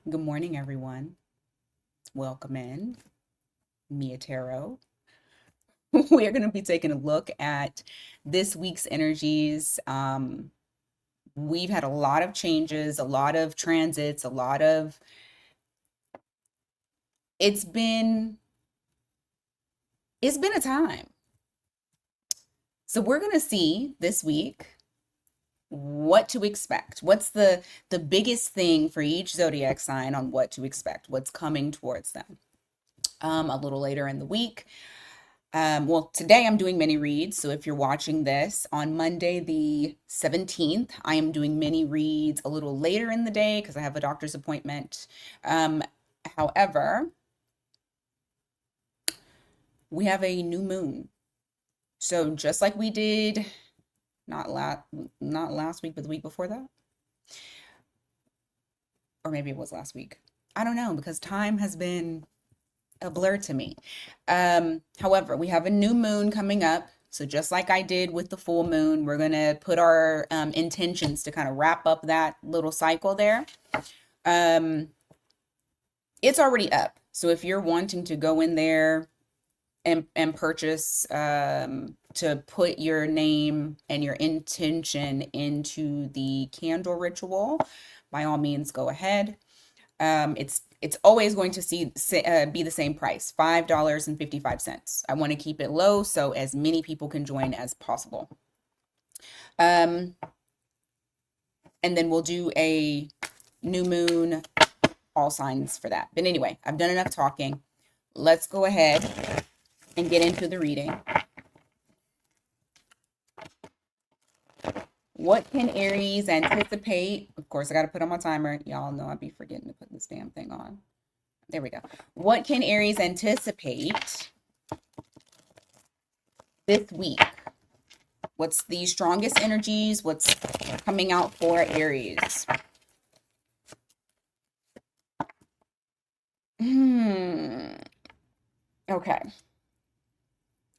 Good morning, everyone. Welcome in Mia Tarot. We are going to be taking a look at this week's energies. We've had a lot of changes, a lot of transits, it's been it's been a time. So we're going to see this week what to expect. What's the biggest thing for each zodiac sign on what to expect, what's coming towards them. A little later in the week, well, today I'm doing mini reads. So if you're watching this on Monday, the 17th, I am doing mini reads a little later in the day because I have a doctor's appointment. Um, However, we have a new moon. So just like we did not last week, but the week before that, or maybe it was last week. I don't know because time has been a blur to me. However, we have a new moon coming up. So just like I did with the full moon, we're gonna put our intentions to kind of wrap up that little cycle there. Um, it's already up. So if you're wanting to go in there and purchase to put your name and your intention into the candle ritual, by all means, go ahead. It's always going to be the same price, $5.55. I want to keep it low so as many people can join as possible. Um, and then we'll do a new moon, all signs for that. But anyway, I've done enough talking. Let's go ahead and get into the reading. What can Aries anticipate? Of course, I got to put on my timer. Y'all know I'd be forgetting to put this damn thing on. There we go. What can Aries anticipate this week? What's the strongest energies? What's coming out for Aries? Okay.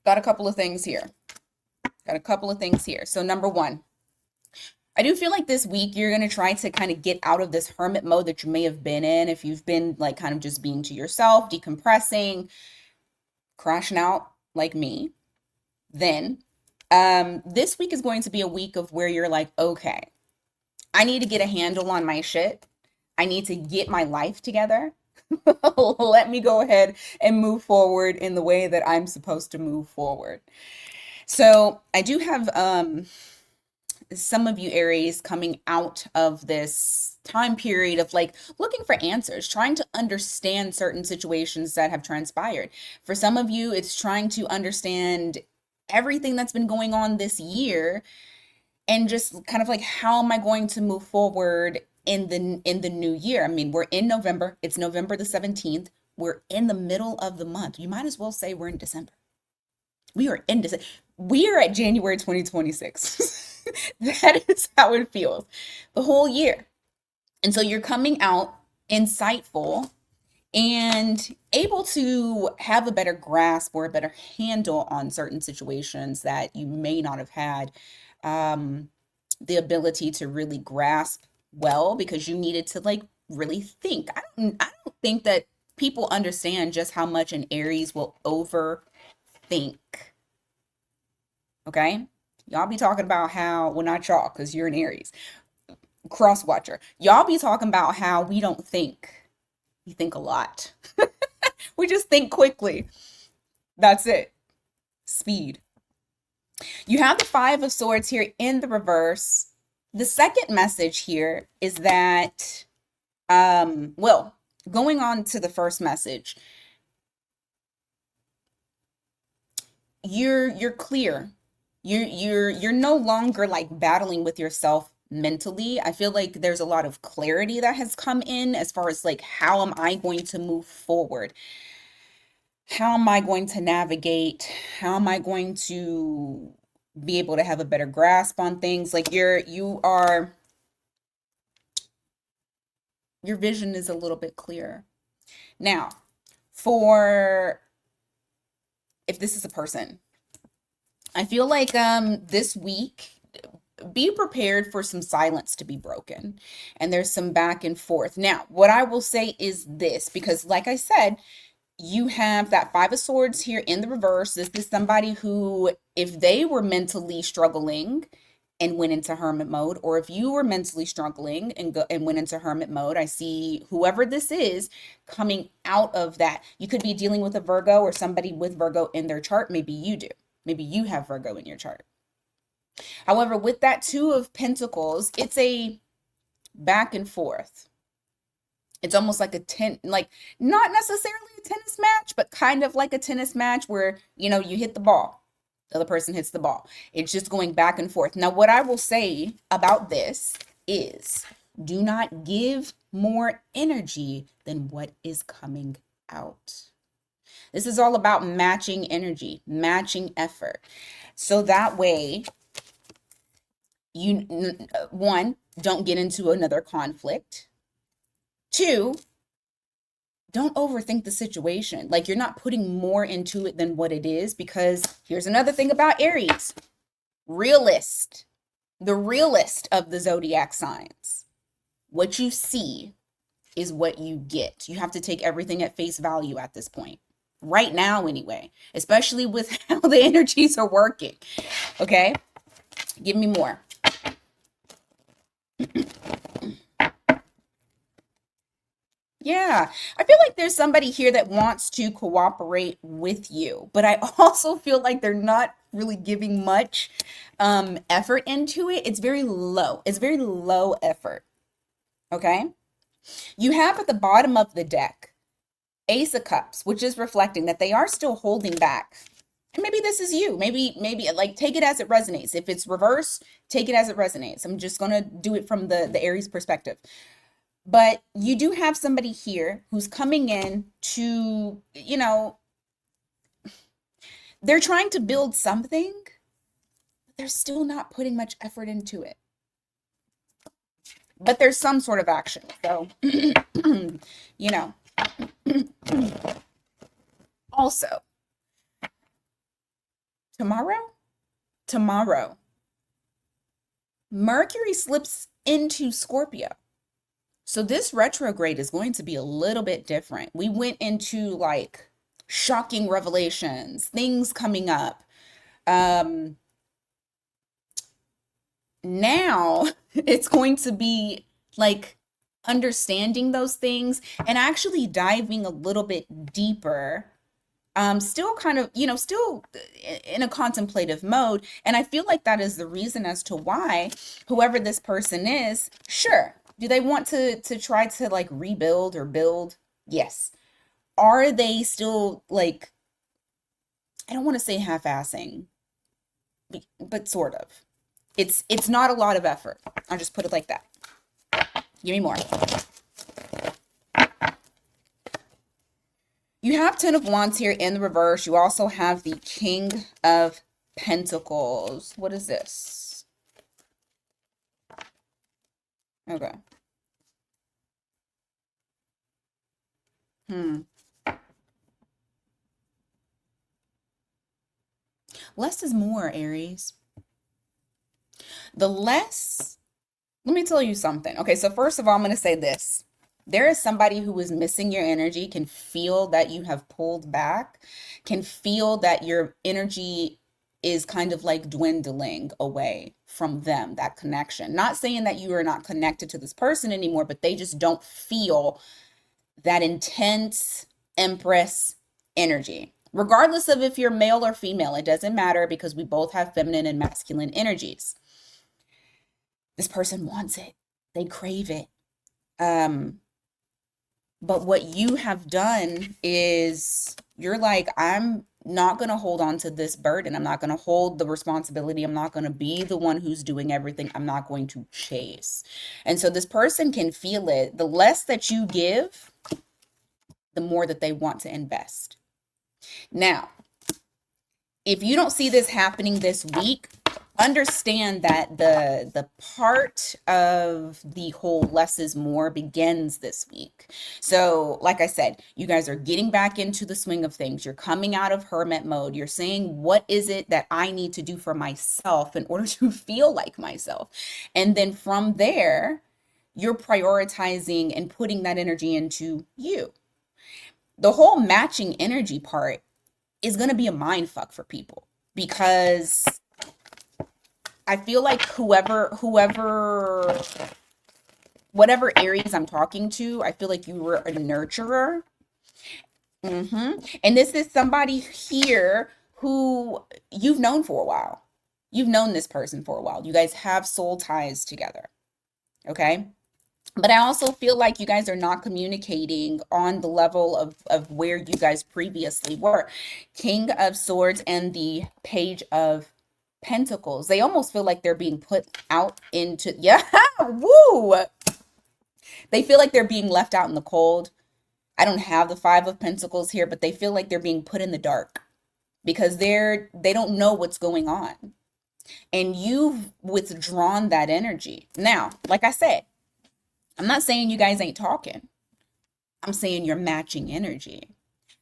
Got a couple of things here. So number one, I do feel like this week you're going to try to kind of get out of this hermit mode that you may have been in if you've been like kind of just being to yourself, decompressing, crashing out like me. Then this week is going to be a week of where you're like, okay, I need to get a handle on my shit. I need to get my life together. Let me go ahead and move forward in the way that I'm supposed to move forward. So I do have some of you Aries coming out of this time period of like looking for answers, trying to understand certain situations that have transpired. For some of you, it's trying to understand everything that's been going on this year and just kind of like how am I going to move forward in the new year. I mean, we're in November. It's November the 17th. We're in the middle of the month. You might as well say we're in December. We are in December. We are at January 2026. That is how it feels. The whole year. And so you're coming out insightful and able to have a better grasp or a better handle on certain situations that you may not have had the ability to really grasp well because you needed to like really think. I don't think that people understand just how much an Aries will overthink. Okay? Y'all be talking about how, well, not y'all, because you're an Aries cross watcher. Y'all be talking about how we don't think. We think a lot. We just think quickly. That's it. Speed. You have the Five of Swords here in the reverse. The second message here is that, well, going on to the first message, you're clear. You're no longer like battling with yourself mentally. I feel like there's a lot of clarity that has come in as far as like how am I going to move forward? How am I going to navigate? How am I going to be able to have a better grasp on things? Like your vision is a little bit clearer. Now, for if this is a person, I feel like this week be prepared for some silence to be broken, and there's some back and forth. Now, what I will say is this, because like I said, you have that Five of Swords here in the reverse. This is somebody who, if they were mentally struggling and went into hermit mode, or if you were mentally struggling and went into hermit mode, I see whoever this is coming out of that. You could be dealing with a Virgo or somebody with Virgo in their chart. Maybe you do. Maybe you have Virgo in your chart. However, with that Two of Pentacles, it's a back and forth. It's almost like like not necessarily a tennis match, but kind of like a tennis match where, you hit the ball. The other person hits the ball. It's just going back and forth. Now, what I will say about this is do not give more energy than what is coming out. This is all about matching energy, matching effort. So that way, one, don't get into another conflict. Two, don't overthink the situation. Like, you're not putting more into it than what it is, because here's another thing about Aries. Realist. The realist of the zodiac signs. What you see is what you get. You have to take everything at face value at this point. Right now, anyway. Especially with how the energies are working. Okay? Give me more. Yeah, I feel like there's somebody here that wants to cooperate with you, but I also feel like they're not really giving much effort into it. It's very low. It's very low effort. Okay? You have at the bottom of the deck Ace of Cups, which is reflecting that they are still holding back. And maybe this is you. Maybe like take it as it resonates. If it's reverse, take it as it resonates. I'm just going to do it from the Aries perspective. But you do have somebody here who's coming in to, they're trying to build something, but they're still not putting much effort into it. But there's some sort of action. So, Also, tomorrow, Mercury slips into Scorpio. So this retrograde is going to be a little bit different. We went into like shocking revelations, things coming up. Now it's going to be like understanding those things and actually diving a little bit deeper. Still kind of, still in a contemplative mode. And I feel like that is the reason as to why whoever this person is, sure. Do they want to try to like rebuild or build? Yes. Are they still like, I don't want to say half-assing, but sort of. It's not a lot of effort. I'll just put it like that. Give me more. You have Ten of Wands here in the reverse. You also have the King of Pentacles. What is this? Okay. Less is more, Aries. Let me tell you something. Okay, so first of all, I'm going to say this. There is somebody who is missing your energy, can feel that you have pulled back, can feel that your energy is kind of like dwindling away from them, that connection. Not saying that you are not connected to this person anymore, but they just don't feel that intense Empress energy. Regardless of if you're male or female, it doesn't matter because we both have feminine and masculine energies. This person wants it. They crave it. But what you have done is you're like, I'm not going to hold on to this burden. I'm not going to hold the responsibility. I'm not going to be the one who's doing everything. I'm not going to chase. And so this person can feel it. The less that you give, the more that they want to invest. Now, if you don't see this happening this week, understand that the part of the whole less is more begins this week. So like I said, you guys are getting back into the swing of things. You're coming out of hermit mode. You're saying, what is it that I need to do for myself in order to feel like myself? And then from there, you're prioritizing and putting that energy into you. The whole matching energy part is going to be a mind fuck for people because I feel like whatever Aries I'm talking to, I feel like you were a nurturer. And this is somebody here who you've known for a while. You've known this person for a while. You guys have soul ties together. Okay. But I also feel like you guys are not communicating on the level of where you guys previously were. King of Swords and the Page of Pentacles. They almost feel like they're being put out into, yeah, woo! They feel like they're being left out in the cold. I don't have the Five of Pentacles here, but they feel like they're being put in the dark because they don't know what's going on. And you've withdrawn that energy. Now, like I said, I'm not saying you guys ain't talking. I'm saying you're matching energy.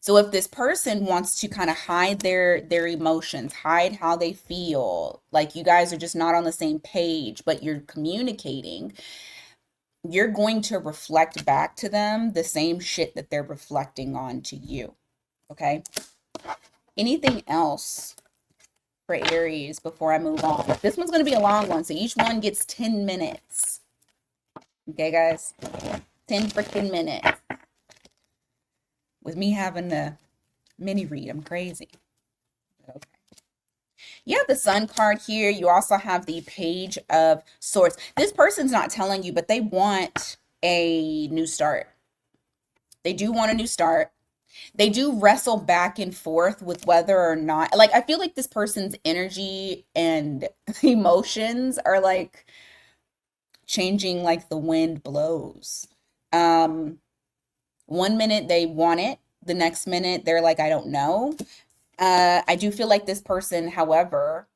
So if this person wants to kind of hide their emotions, hide how they feel, like you guys are just not on the same page, but you're communicating, you're going to reflect back to them the same shit that they're reflecting on to you. Okay? Anything else for Aries before I move on? This one's going to be a long one, so each one gets 10 minutes. Okay, guys? 10 freaking minutes. With me having a mini read, I'm crazy. Okay. You have the Sun card here. You also have the Page of Swords. This person's not telling you, but they want a new start. They do want a new start. They do wrestle back and forth with whether or not, like, I feel like this person's energy and emotions are like changing like the wind blows. One minute they want it, the next minute they're like, I don't know. I do feel like this person, however,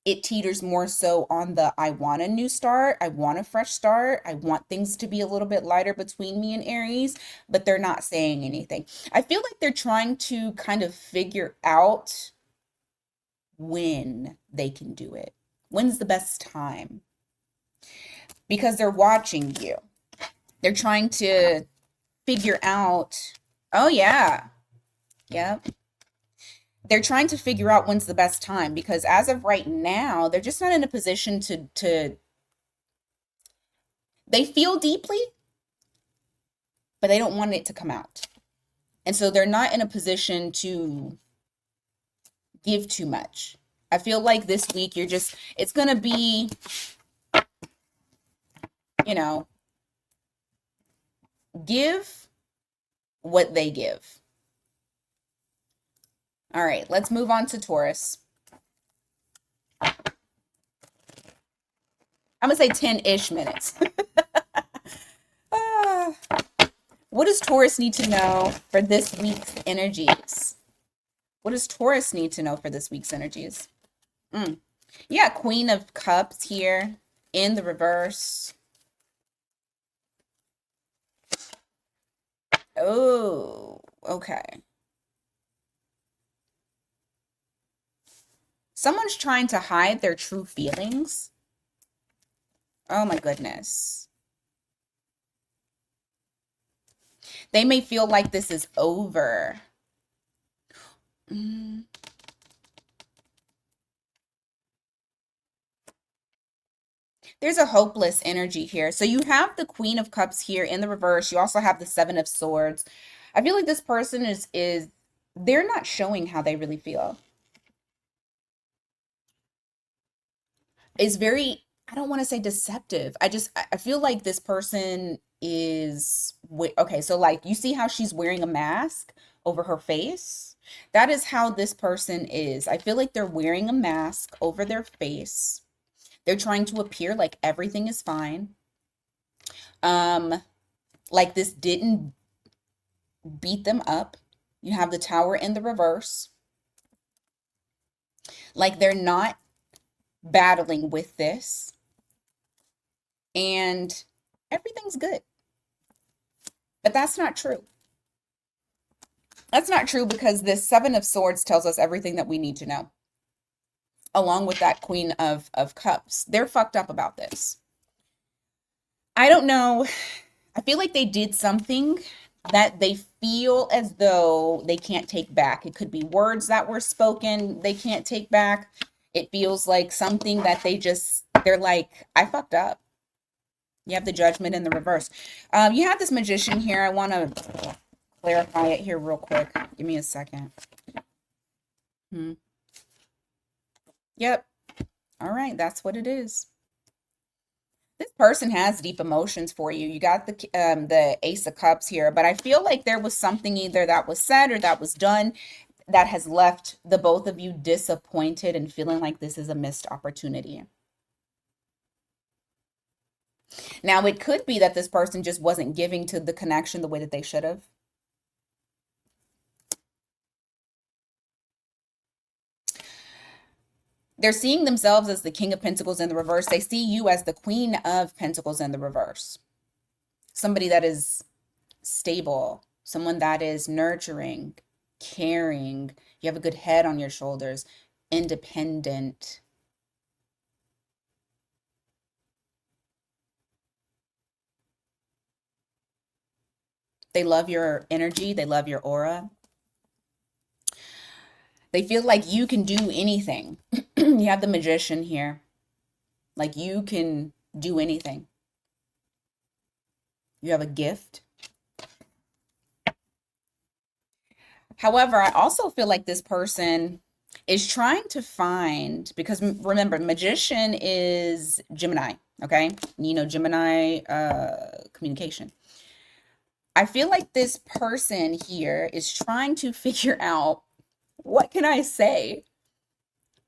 it teeters more so on the I want a new start, I want a fresh start, I want things to be a little bit lighter between me and Aries, but they're not saying anything. I feel like they're trying to kind of figure out when they can do it. When's the best time? Because they're watching you. They're trying to figure out, oh yeah, yep. They're trying to figure out when's the best time because as of right now, they're just not in a position to they feel deeply, but they don't want it to come out. And so they're not in a position to give too much. I feel like this week it's going to be, you know, give what they give. All right, let's move on to Taurus. I'm going to say 10-ish minutes. What does Taurus need to know for this week's energies? What does Taurus need to know for this week's energies? Yeah, Queen of Cups here in the reverse. Oh, okay. Someone's trying to hide their true feelings. Oh my goodness. They may feel like this is over. There's a hopeless energy here. So you have the Queen of Cups here in the reverse. You also have the Seven of Swords. I feel like this person is they're not showing how they really feel. It's very, I don't want to say deceptive. I feel like this person is okay, so like you see how she's wearing a mask over her face? That is how this person is. I feel like they're wearing a mask over their face. They're trying to appear like everything is fine. Like this didn't beat them up. You have the Tower in the reverse. Like they're not battling with this, and everything's good. But that's not true. That's not true because this Seven of Swords tells us everything that we need to know, along with that Queen of Cups. They're fucked up about this. I don't know. I feel like they did something that they feel as though they can't take back. It could be words that were spoken they can't take back. It feels like something that they're like, I fucked up. You have the Judgment in the reverse. You have this Magician here. I want to clarify it here real quick. Give me a second. Yep. All right, that's what it is. This person has deep emotions for you. You got the Ace of Cups here, but I feel like there was something either that was said or that was done that has left the both of you disappointed and feeling like this is a missed opportunity. Now, it could be that this person just wasn't giving to the connection the way that they should have. They're seeing themselves as the King of Pentacles in the reverse. They see you as the Queen of Pentacles in the reverse. Somebody that is stable, someone that is nurturing, caring. You have a good head on your shoulders, independent. They love your energy. They love your aura. They feel like you can do anything. You have the Magician here. Like you can do anything. You have a gift. However, I also feel like this person is trying to find, because remember, Magician is Gemini, okay? You know, Gemini communication. I feel like this person here is trying to figure out, what can I say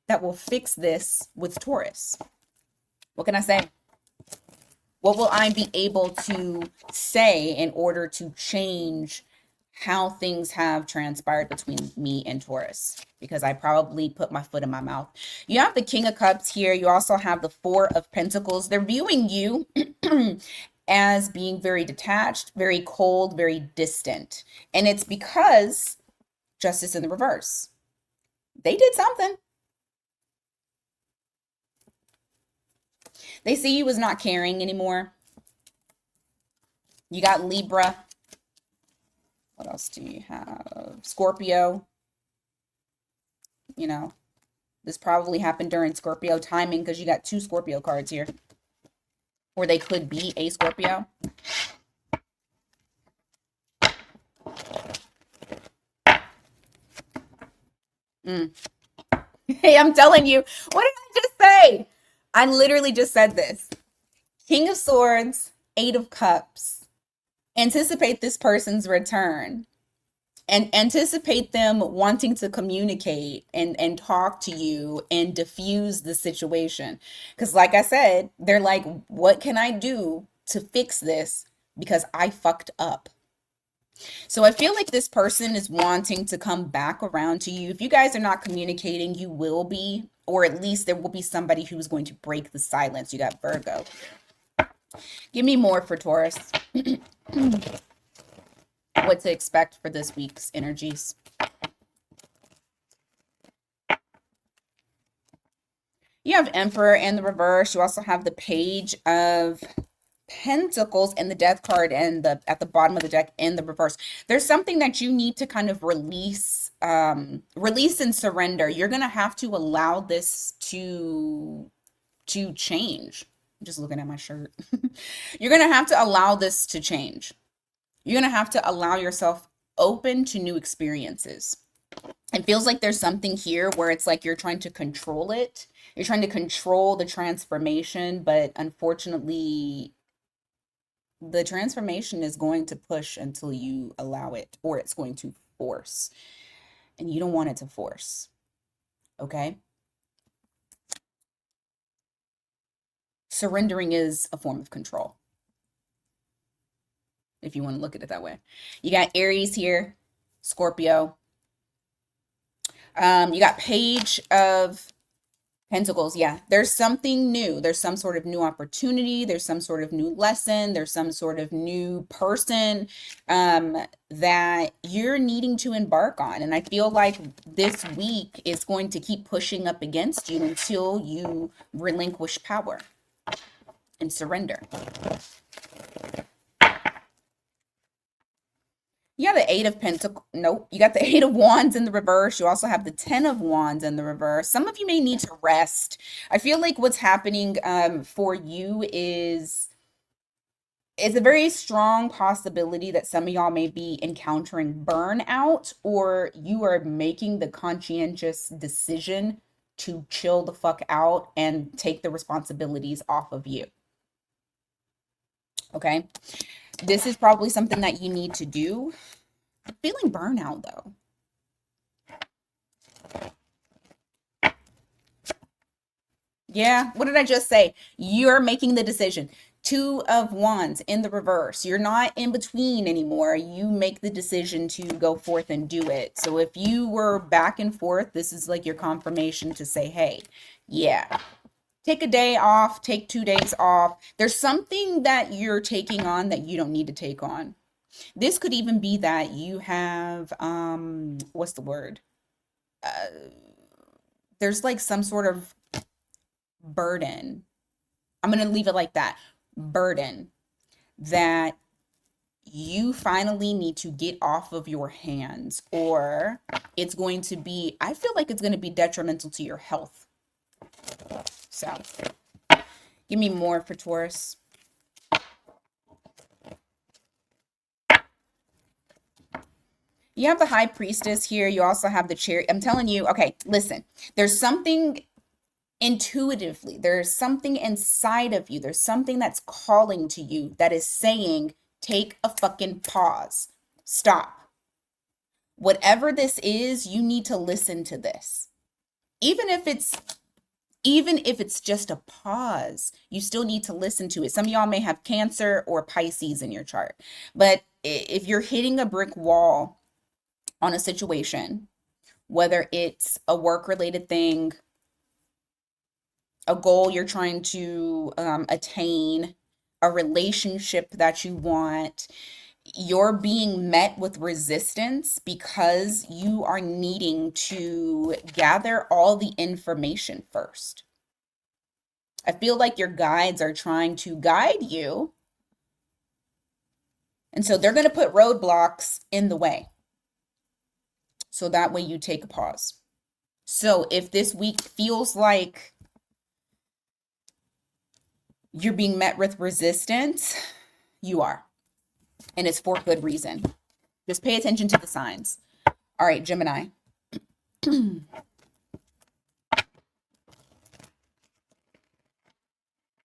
that will fix this with Taurus? What can I say? What will I be able to say in order to change how things have transpired between me and Taurus? Because I probably put my foot in my mouth. You have the King of Cups here. You also have the Four of Pentacles. They're viewing you as being very detached, very cold, very distant. And it's because Justice in the reverse. They did something. They see you as not caring anymore. You got Libra. What else do you have? Scorpio. You know, this probably happened during Scorpio timing because you got two Scorpio cards here. Or they could be a Scorpio. Hey, I'm telling you, what did I just say? I literally just said this. King of Swords, Eight of Cups. Anticipate this person's return and anticipate them wanting to communicate and talk to you and diffuse the situation. Because like I said, they're like, what can I do to fix this? Because I fucked up. So I feel like this person is wanting to come back around to you. If you guys are not communicating, you will be, or at least there will be somebody who is going to break the silence. You got Virgo. Give me more for Taurus. What to expect for this week's energies. You have Emperor in the reverse. You also have the Page of Pentacles and the Death card and at the bottom of the deck in the reverse. There's something that you need to kind of release and surrender. You're gonna have to allow this to change. I'm just looking at my shirt. You're gonna have to allow this to change. You're gonna have to allow yourself open to new experiences. It feels like there's something here where it's like you're trying to control it. You're trying to control the transformation, but unfortunately, the transformation is going to push until you allow it, or it's going to force. And you don't want it to force. Okay? Surrendering is a form of control, if you want to look at it that way. You got Aries here, Scorpio. You got Page of Pentacles, yeah. There's something new. There's some sort of new opportunity. There's some sort of new lesson. There's some sort of new person that you're needing to embark on. And I feel like this week is going to keep pushing up against you until you relinquish power and surrender. You got the Eight of Pentacles. Nope. You got the Eight of Wands in the reverse. You also have the Ten of Wands in the reverse. Some of you may need to rest. I feel like what's happening for you is it's a very strong possibility that some of y'all may be encountering burnout, or you are making the conscientious decision to chill the fuck out and take the responsibilities off of you. Okay? This is probably something that you need to do. I'm feeling burnout though. Yeah, what did I just say? You're making the decision. Two of Wands in the reverse. You're not in between anymore. You make the decision to go forth and do it. So if you were back and forth, this is like your confirmation to say, hey, yeah, take a day off, take 2 days off. There's something that you're taking on that you don't need to take on. This could even be that you have, what's the word? There's like some sort of burden. I'm going to leave it like that. Burden that you finally need to get off of your hands, or it's going to be, I feel like it's going to be detrimental to your health. So give me more for Taurus. You have the High Priestess here. You also have the Chariot. I'm telling you, okay, listen, there's something intuitively, there's something inside of you, there's something that's calling to you that is saying, take a fucking pause. Stop. Whatever this is, you need to listen to this. Even if it's just a pause, you still need to listen to it. Some of y'all may have Cancer or Pisces in your chart. But if you're hitting a brick wall on a situation, whether it's a work-related thing, a goal you're trying to attain, a relationship that you want, you're being met with resistance because you are needing to gather all the information first. I feel like your guides are trying to guide you. And so they're going to put roadblocks in the way. So that way you take a pause. So if this week feels like you're being met with resistance, you are. And it's for good reason. Just pay attention to the signs. All right, Gemini.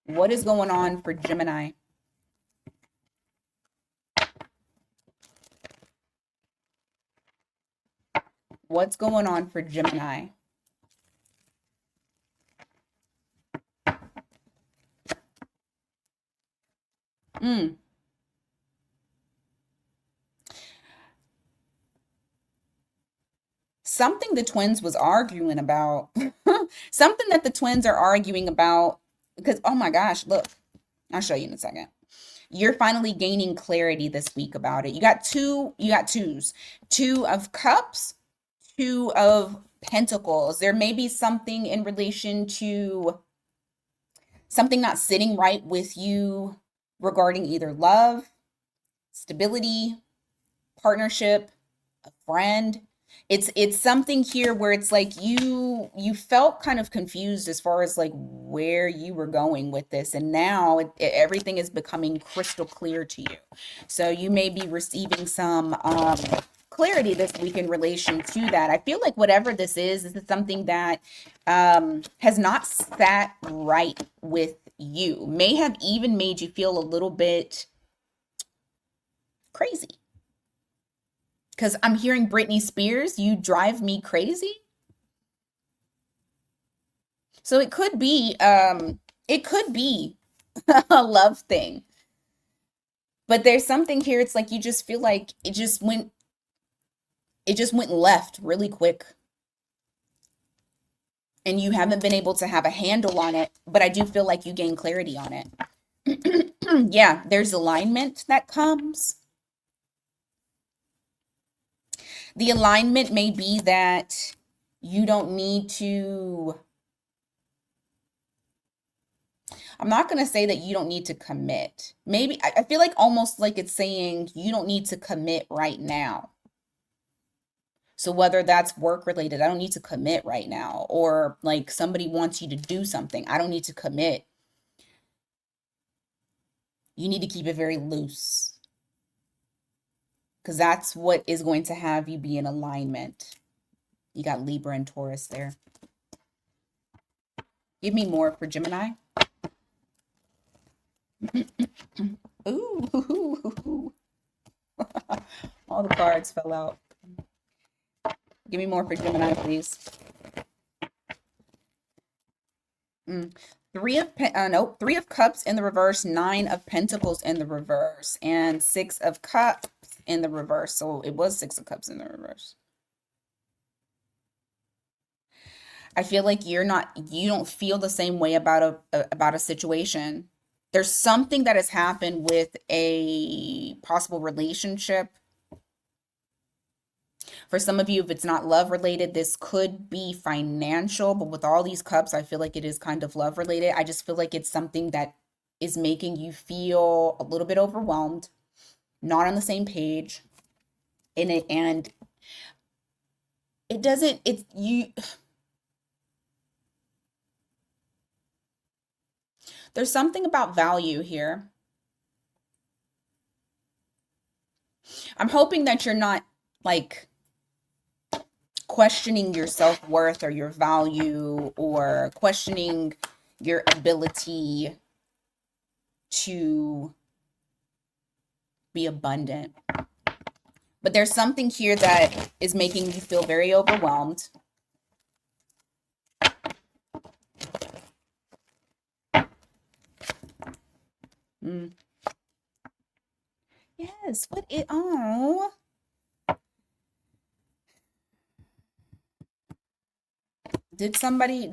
What is going on for Gemini? What's going on for Gemini? Something the twins was arguing about. Something that the twins are arguing about, because, oh my gosh, look, I'll show you in a second. You're finally gaining clarity this week about it. You got twos. Two of Cups, Two of Pentacles. There may be something in relation to something not sitting right with you regarding either love, stability, partnership, a friend. It's something here where it's like you felt kind of confused as far as like where you were going with this, and now everything is becoming crystal clear to you. So you may be receiving some clarity this week in relation to that. I feel like whatever this is something that has not sat right with you, may have even made you feel a little bit crazy. Because I'm hearing Britney Spears, you drive me crazy. So it could be a love thing. But there's something here, it's like you just feel like it just went left really quick. and you haven't been able to have a handle on it, but I do feel like you gain clarity on it. Yeah, there's alignment that comes. The alignment may be that you don't need to, I'm not going to say that you don't need to commit. Maybe, I feel like almost like it's saying you don't need to commit right now. So whether that's work related, I don't need to commit right now, or like somebody wants you to do something, I don't need to commit. You need to keep it very loose because that's what is going to have you be in alignment. You got Libra and Taurus there. Give me more for Gemini. Ooh. All the cards fell out. Give me more for Gemini, please. Three of Cups in the reverse, Nine of Pentacles in the reverse, and Six of Cups in the reverse. So it was Six of Cups in the reverse. I feel like you don't feel the same way about a situation. There's something that has happened with a possible relationship. For some of you, if it's not love related, this could be financial, but with all these cups, I feel like it is kind of love related. I just feel like it's something that is making you feel a little bit overwhelmed, not on the same page in it, and it doesn't, it's you, there's something about value here. I'm hoping that you're not like questioning your self-worth or your value or questioning your ability to be abundant. But there's something here that is making you feel very overwhelmed. Yes, what it, oh. Did somebody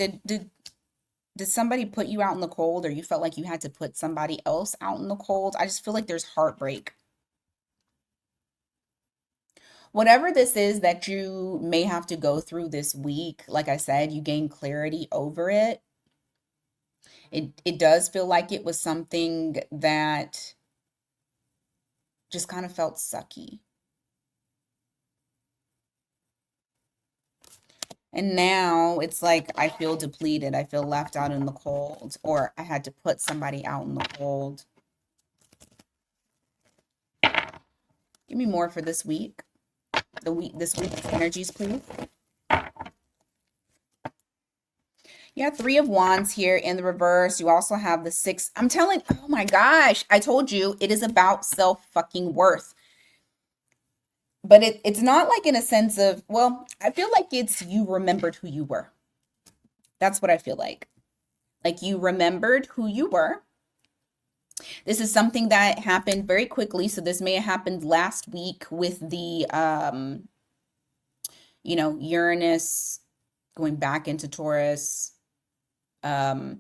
put you out in the cold, or you felt like you had to put somebody else out in the cold? I just feel like there's heartbreak. Whatever this is that you may have to go through this week, like I said, you gain clarity over it. It does feel like it was something that just kind of felt sucky. And now it's like I feel depleted. I feel left out in the cold, or I had to put somebody out in the cold. Give me more for this week. This week's energies, please. You have Three of Wands here in the reverse. You also have the Six. I'm telling, oh my gosh, I told you it is about self-fucking-worth. But it's not like in a sense of, well, I feel like it's you remembered who you were. That's what I feel like. Like you remembered who you were. This is something that happened very quickly. So this may have happened last week with the, Uranus going back into Taurus, the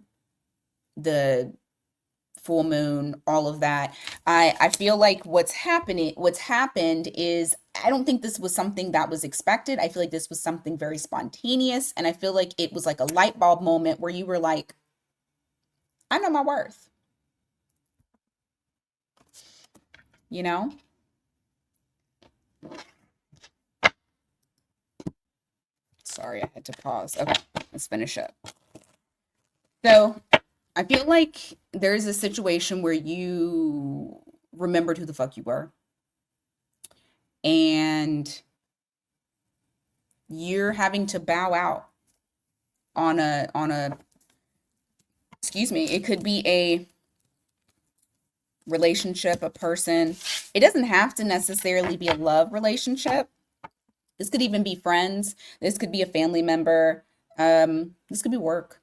full moon, all of that. I feel like what's happened is I don't think this was something that was expected. I feel like this was something very spontaneous. And I feel like it was like a light bulb moment where you were like, I know my worth. You know? Sorry, I had to pause. Okay, let's finish up. So I feel like there's a situation where you remembered who the fuck you were. And you're having to bow out on a excuse me, it could be a relationship, a person. It doesn't have to necessarily be a love relationship. This could even be friends. This could be a family member. This could be work,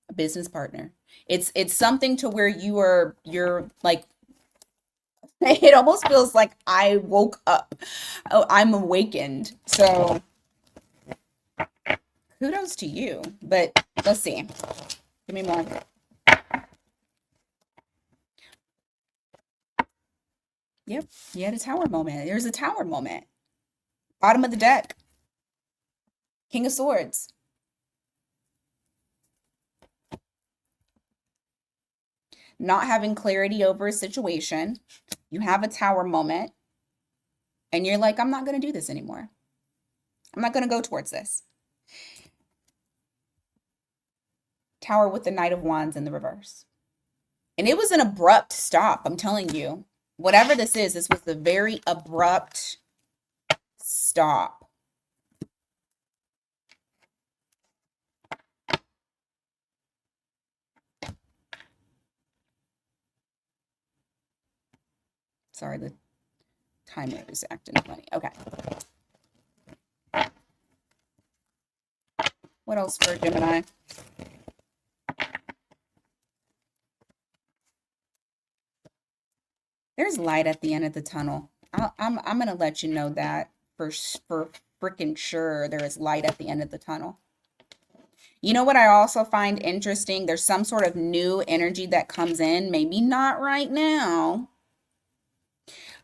a business partner. It's something to where you're like, it almost feels like I woke up. Oh, I'm awakened. So Kudos to you. But let's see. Give me more. Yep. You had a tower moment. There's a tower moment. Bottom of the deck. King of Swords. Not having clarity over a situation. You have a tower moment. And you're like, I'm not going to do this anymore. I'm not going to go towards this. Tower with the Knight of Wands in the reverse. And it was an abrupt stop, I'm telling you. Whatever this is, this was a very abrupt stop. Sorry, the timer is acting funny. Okay. What else for Gemini? There's light at the end of the tunnel. I'm gonna let you know that for freaking sure there is light at the end of the tunnel. You know what I also find interesting? There's some sort of new energy that comes in, maybe not right now,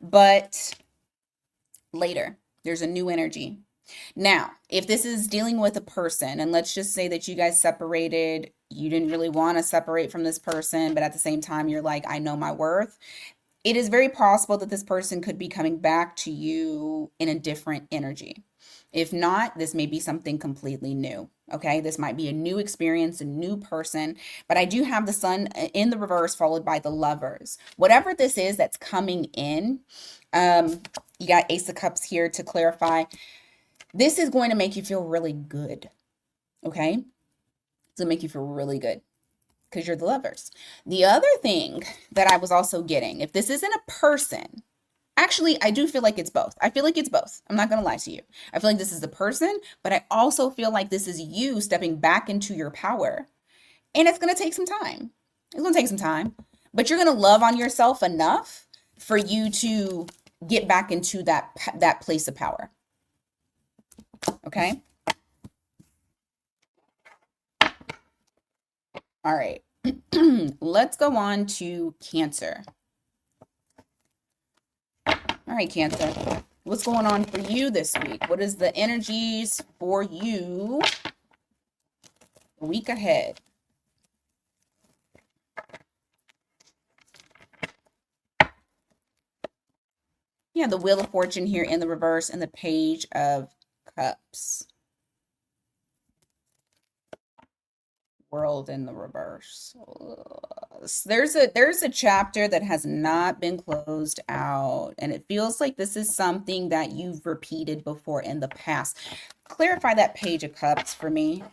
but later. There's a new energy. Now, if this is dealing with a person, and let's just say that you guys separated, you didn't really want to separate from this person, but at the same time, you're like, I know my worth. It is very possible that this person could be coming back to you in a different energy. If not, this may be something completely new. Okay, this might be a new experience, a new person, but I do have the Sun in the reverse followed by the Lovers. Whatever this is that's coming in, you got Ace of Cups here to clarify. This is going to make you feel really good. Okay, it's gonna make you feel really good because you're the Lovers. The other thing that I was also getting, if this isn't a person, actually, I do feel like it's both. I feel like it's both. I'm not going to lie to you. I feel like this is the person, but I also feel like this is you stepping back into your power. And it's going to take some time. It's going to take some time, but you're going to love on yourself enough for you to get back into that place of power. Okay? All right. Let's go on to Cancer. All right, Cancer. What's going on for you this week? What is the energies for you a week ahead? Yeah, the Wheel of Fortune here in the reverse and the Page of Cups. World in the reverse. There's a chapter that has not been closed out, and it feels like this is something that you've repeated before in the past. Clarify that Page of Cups for me.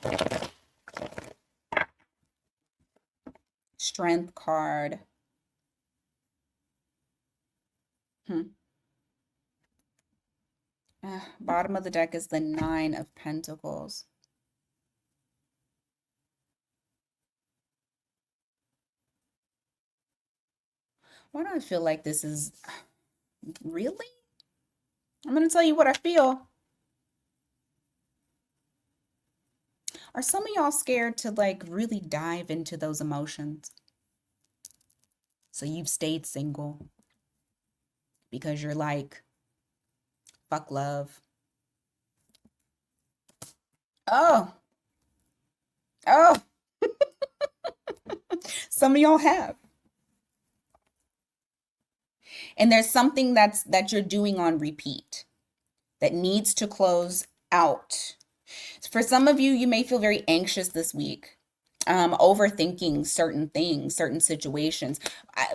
Strength card. Bottom of the deck is the Nine of Pentacles. Why do I feel like this is really? I'm going to tell you what I feel. Are some of y'all scared to like really dive into those emotions? So you've stayed single because you're like, fuck love. Oh. Oh. Some of y'all have. And there's something that you're doing on repeat that needs to close out. For some of you, you may feel very anxious this week, overthinking certain things, certain situations.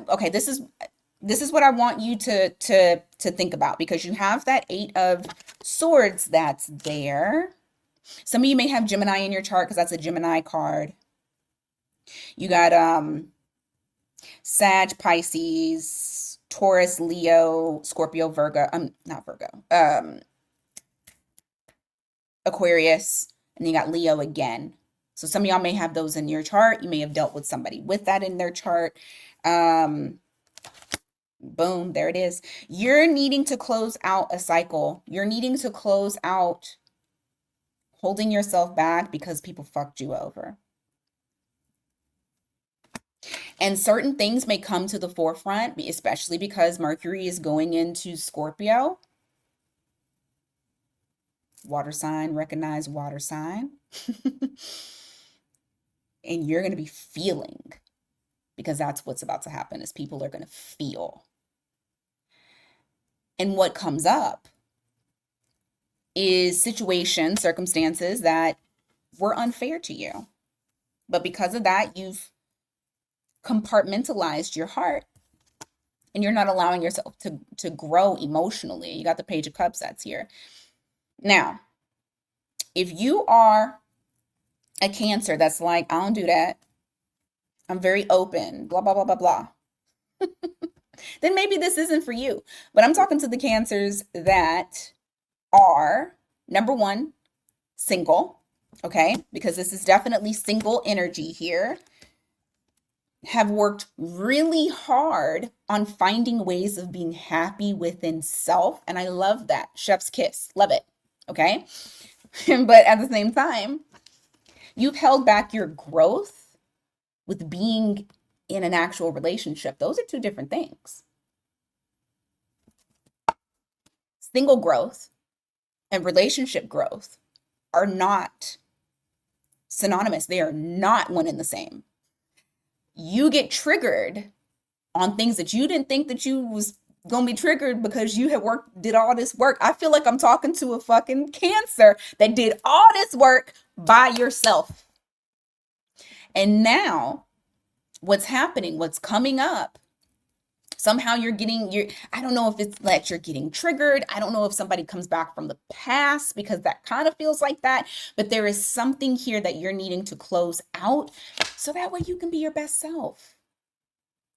Okay, this is what I want you to think about, because you have that Eight of Swords that's there. Some of you may have Gemini in your chart because that's a Gemini card. You got Sag, Pisces, Taurus, Leo, Scorpio, Virgo. Not Virgo. Aquarius, and you got Leo again. So some of y'all may have those in your chart. You may have dealt with somebody with that in their chart. Boom, there it is. You're needing to close out a cycle. You're needing to close out holding yourself back because people fucked you over. And certain things may come to the forefront, especially because Mercury is going into Scorpio. Water sign, recognize water sign. And you're going to be feeling, because that's what's about to happen, is people are going to feel. And what comes up is situations, circumstances that were unfair to you. But because of that, you've compartmentalized your heart and you're not allowing yourself to grow emotionally. You got the Page of Cups that's here. Now, if you are a Cancer that's like, I don't do that, I'm very open, blah, blah, blah, blah, blah, then maybe this isn't for you. But I'm talking to the Cancers that are, number one, single, okay? Because this is definitely single energy here. Have worked really hard on finding ways of being happy within self. And I love that. Chef's kiss. Love it. Okay. But at the same time, you've held back your growth with being in an actual relationship. Those are two different things. Single growth and relationship growth are not synonymous. They are not one and the same. You get triggered on things that you didn't think that you was gonna be triggered because you had did all this work. I feel like I'm talking to a fucking Cancer that did all this work by yourself. And now what's happening, what's coming up, somehow you're getting, I don't know if it's that you're getting triggered. I don't know if somebody comes back from the past, because that kind of feels like that. But there is something here that you're needing to close out so that way you can be your best self.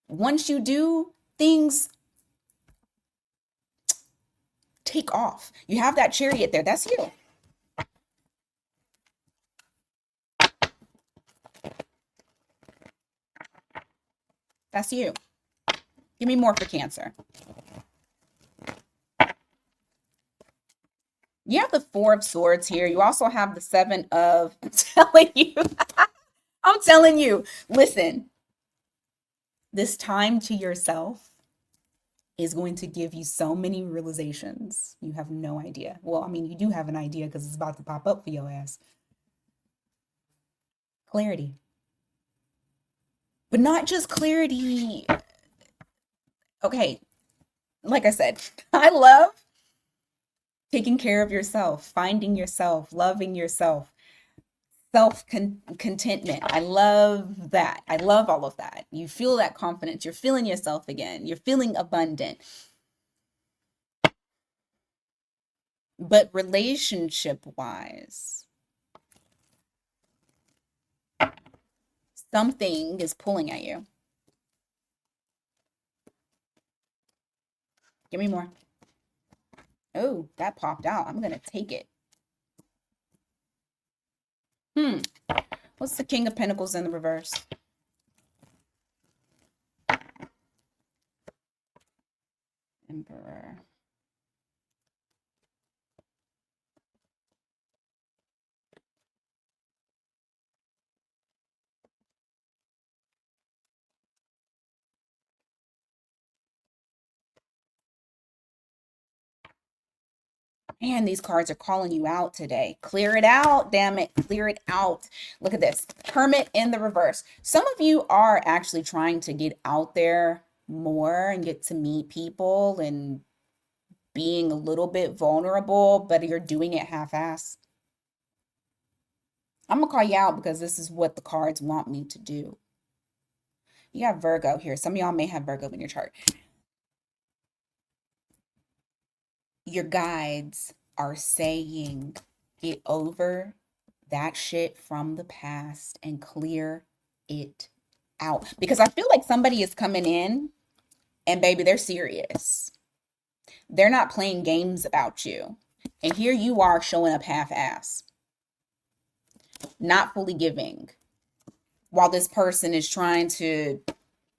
Once you do, things take off. You have that Chariot there. That's you. That's you. Give me more for Cancer. You have the Four of Swords here. You also have the Seven of, I'm telling you, listen, this time to yourself is going to give you so many realizations. You have no idea. Well, I mean, you do have an idea because it's about to pop up for your ass. Clarity. But not just clarity. Okay, like I said, I love taking care of yourself, finding yourself, loving yourself, self-contentment. I love that. I love all of that. You feel that confidence. You're feeling yourself again. You're feeling abundant. But relationship-wise, something is pulling at you. Give me more. Oh, that popped out. I'm going to take it. What's the King of Pentacles in the reverse? Emperor. Man, these cards are calling you out today. Clear it out, damn it. Clear it out. Look at this. Hermit in the reverse. Some of you are actually trying to get out there more and get to meet people and being a little bit vulnerable, but you're doing it half-ass. I'm going to call you out because this is what the cards want me to do. You have Virgo here. Some of y'all may have Virgo in your chart. Your guides are saying, get over that shit from the past and clear it out. Because I feel like somebody is coming in and baby, they're serious. They're not playing games about you. And here you are showing up half-ass, not fully giving, while this person is trying to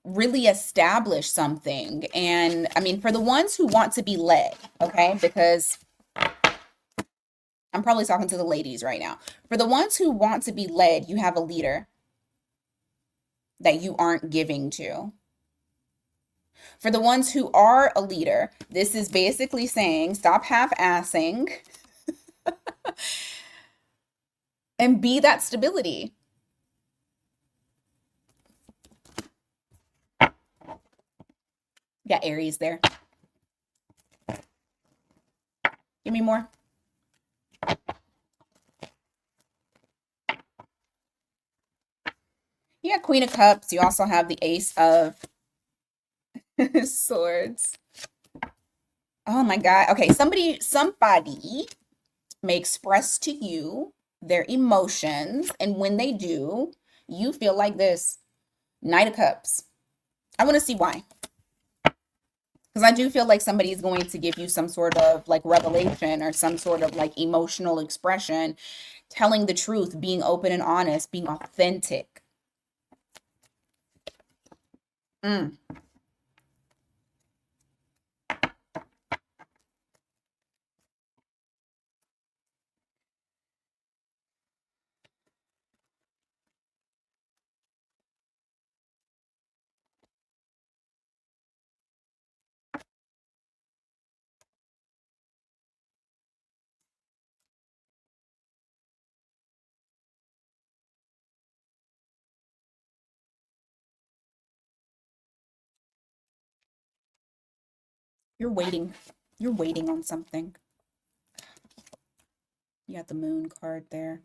really establish something. And I mean, for the ones who want to be led, okay, because I'm probably talking to the ladies right now. For the ones who want to be led, you have a leader that you aren't giving to. For the ones who are a leader, this is basically saying stop half-assing and be that stability. Got Aries there. Give me more. You got Queen of Cups. You also have the Ace of Swords. Oh my God. Okay, somebody may express to you their emotions, and when they do, you feel like this. Knight of Cups. I want to see why. Because I do feel like somebody is going to give you some sort of like revelation or some sort of like emotional expression, telling the truth, being open and honest, being authentic. Mm. You're waiting. You're waiting on something. You got the Moon card there.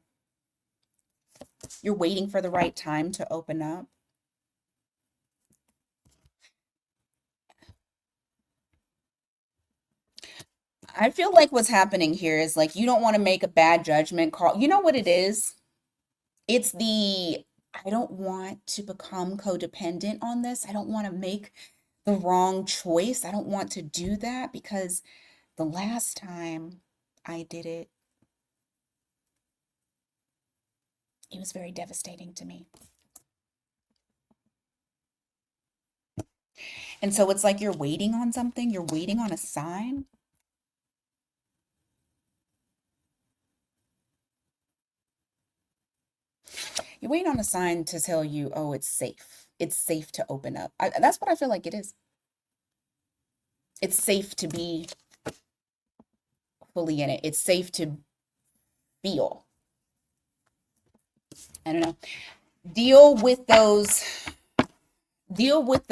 You're waiting for the right time to open up. I feel like what's happening here is like you don't want to make a bad judgment call. You know what it is? It's the I don't want to become codependent on this. I don't want to make the wrong choice. I don't want to do that because the last time I did it, it was very devastating to me. And so it's like you're waiting on something, you're waiting on a sign. You're waiting on a sign to tell you, oh, it's safe. It's safe to open up. That's what I feel like it is. It's safe to be fully in it. It's safe to feel. I don't know. Deal with the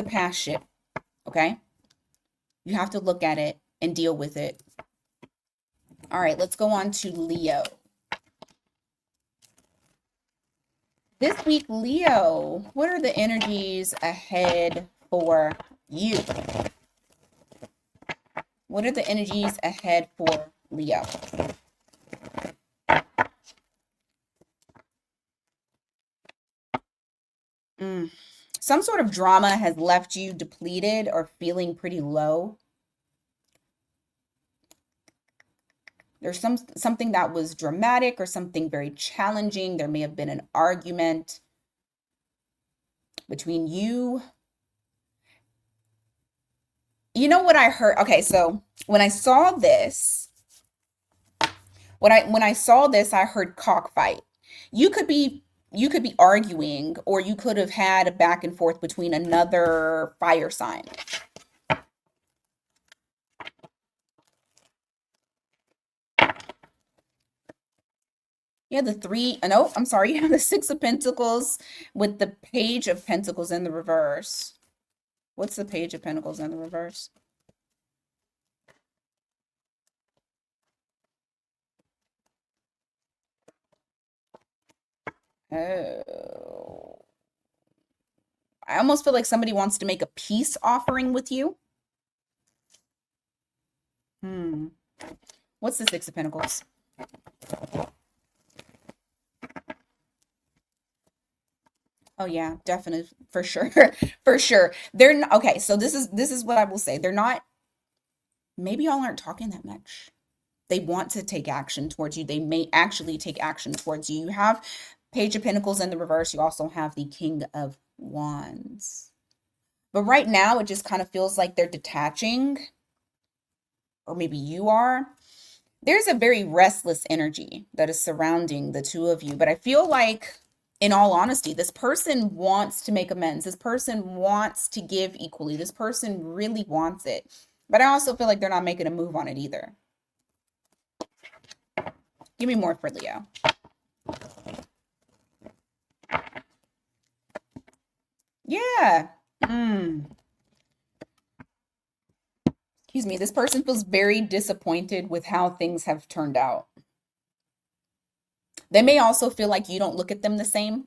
past shit, okay? You have to look at it and deal with it. All right, let's go on to Leo. This week, Leo, what are the energies ahead for you? What are the energies ahead for Leo? Some sort of drama has left you depleted or feeling pretty low. There's something that was dramatic or something very challenging. There may have been an argument between you. You know what I heard? Okay, so when I saw this, I heard cockfight. You could be you could be arguing, or you could have had a back and forth between another fire sign. Yeah, the three, no, I'm sorry, you have the Six of Pentacles with the Page of Pentacles in the reverse. What's the Page of Pentacles in the reverse? Oh. I almost feel like somebody wants to make a peace offering with you. What's the Six of Pentacles? Oh yeah, definitely for sure. For sure. They're not, okay, so this is what I will say. They're not maybe y'all aren't talking that much. They want to take action towards you. They may actually take action towards you. You have Page of Pentacles in the reverse. You also have the King of Wands. But right now it just kind of feels like they're detaching, or maybe you are. There's a very restless energy that is surrounding the two of you, but I feel like, in all honesty, this person wants to make amends. This person wants to give equally. This person really wants it. But I also feel like they're not making a move on it either. Give me more for Leo. Yeah. Excuse me. This person feels very disappointed with how things have turned out. They may also feel like you don't look at them the same.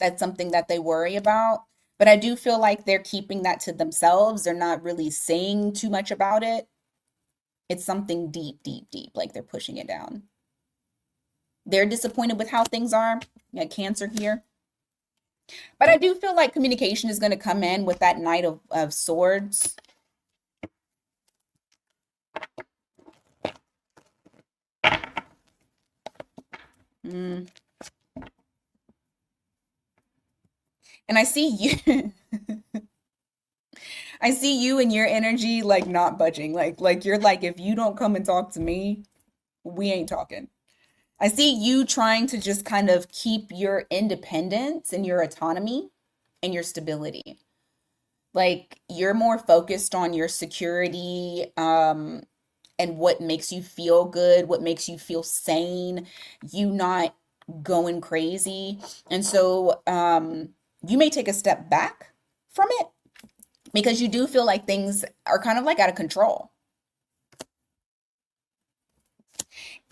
That's something that they worry about. But I do feel like they're keeping that to themselves. They're not really saying too much about it. It's something deep, deep, deep, like they're pushing it down. They're disappointed with how things are. Yeah, Cancer here. But I do feel like communication is going to come in with that Knight of Swords. Mm. And I see you. I see you and your energy like not budging. Like you're like, if you don't come and talk to me, we ain't talking. I see you trying to just kind of keep your independence and your autonomy and your stability. Like you're more focused on your security, and what makes you feel good, what makes you feel sane, you not going crazy. And so you may take a step back from it because you do feel like things are kind of like out of control.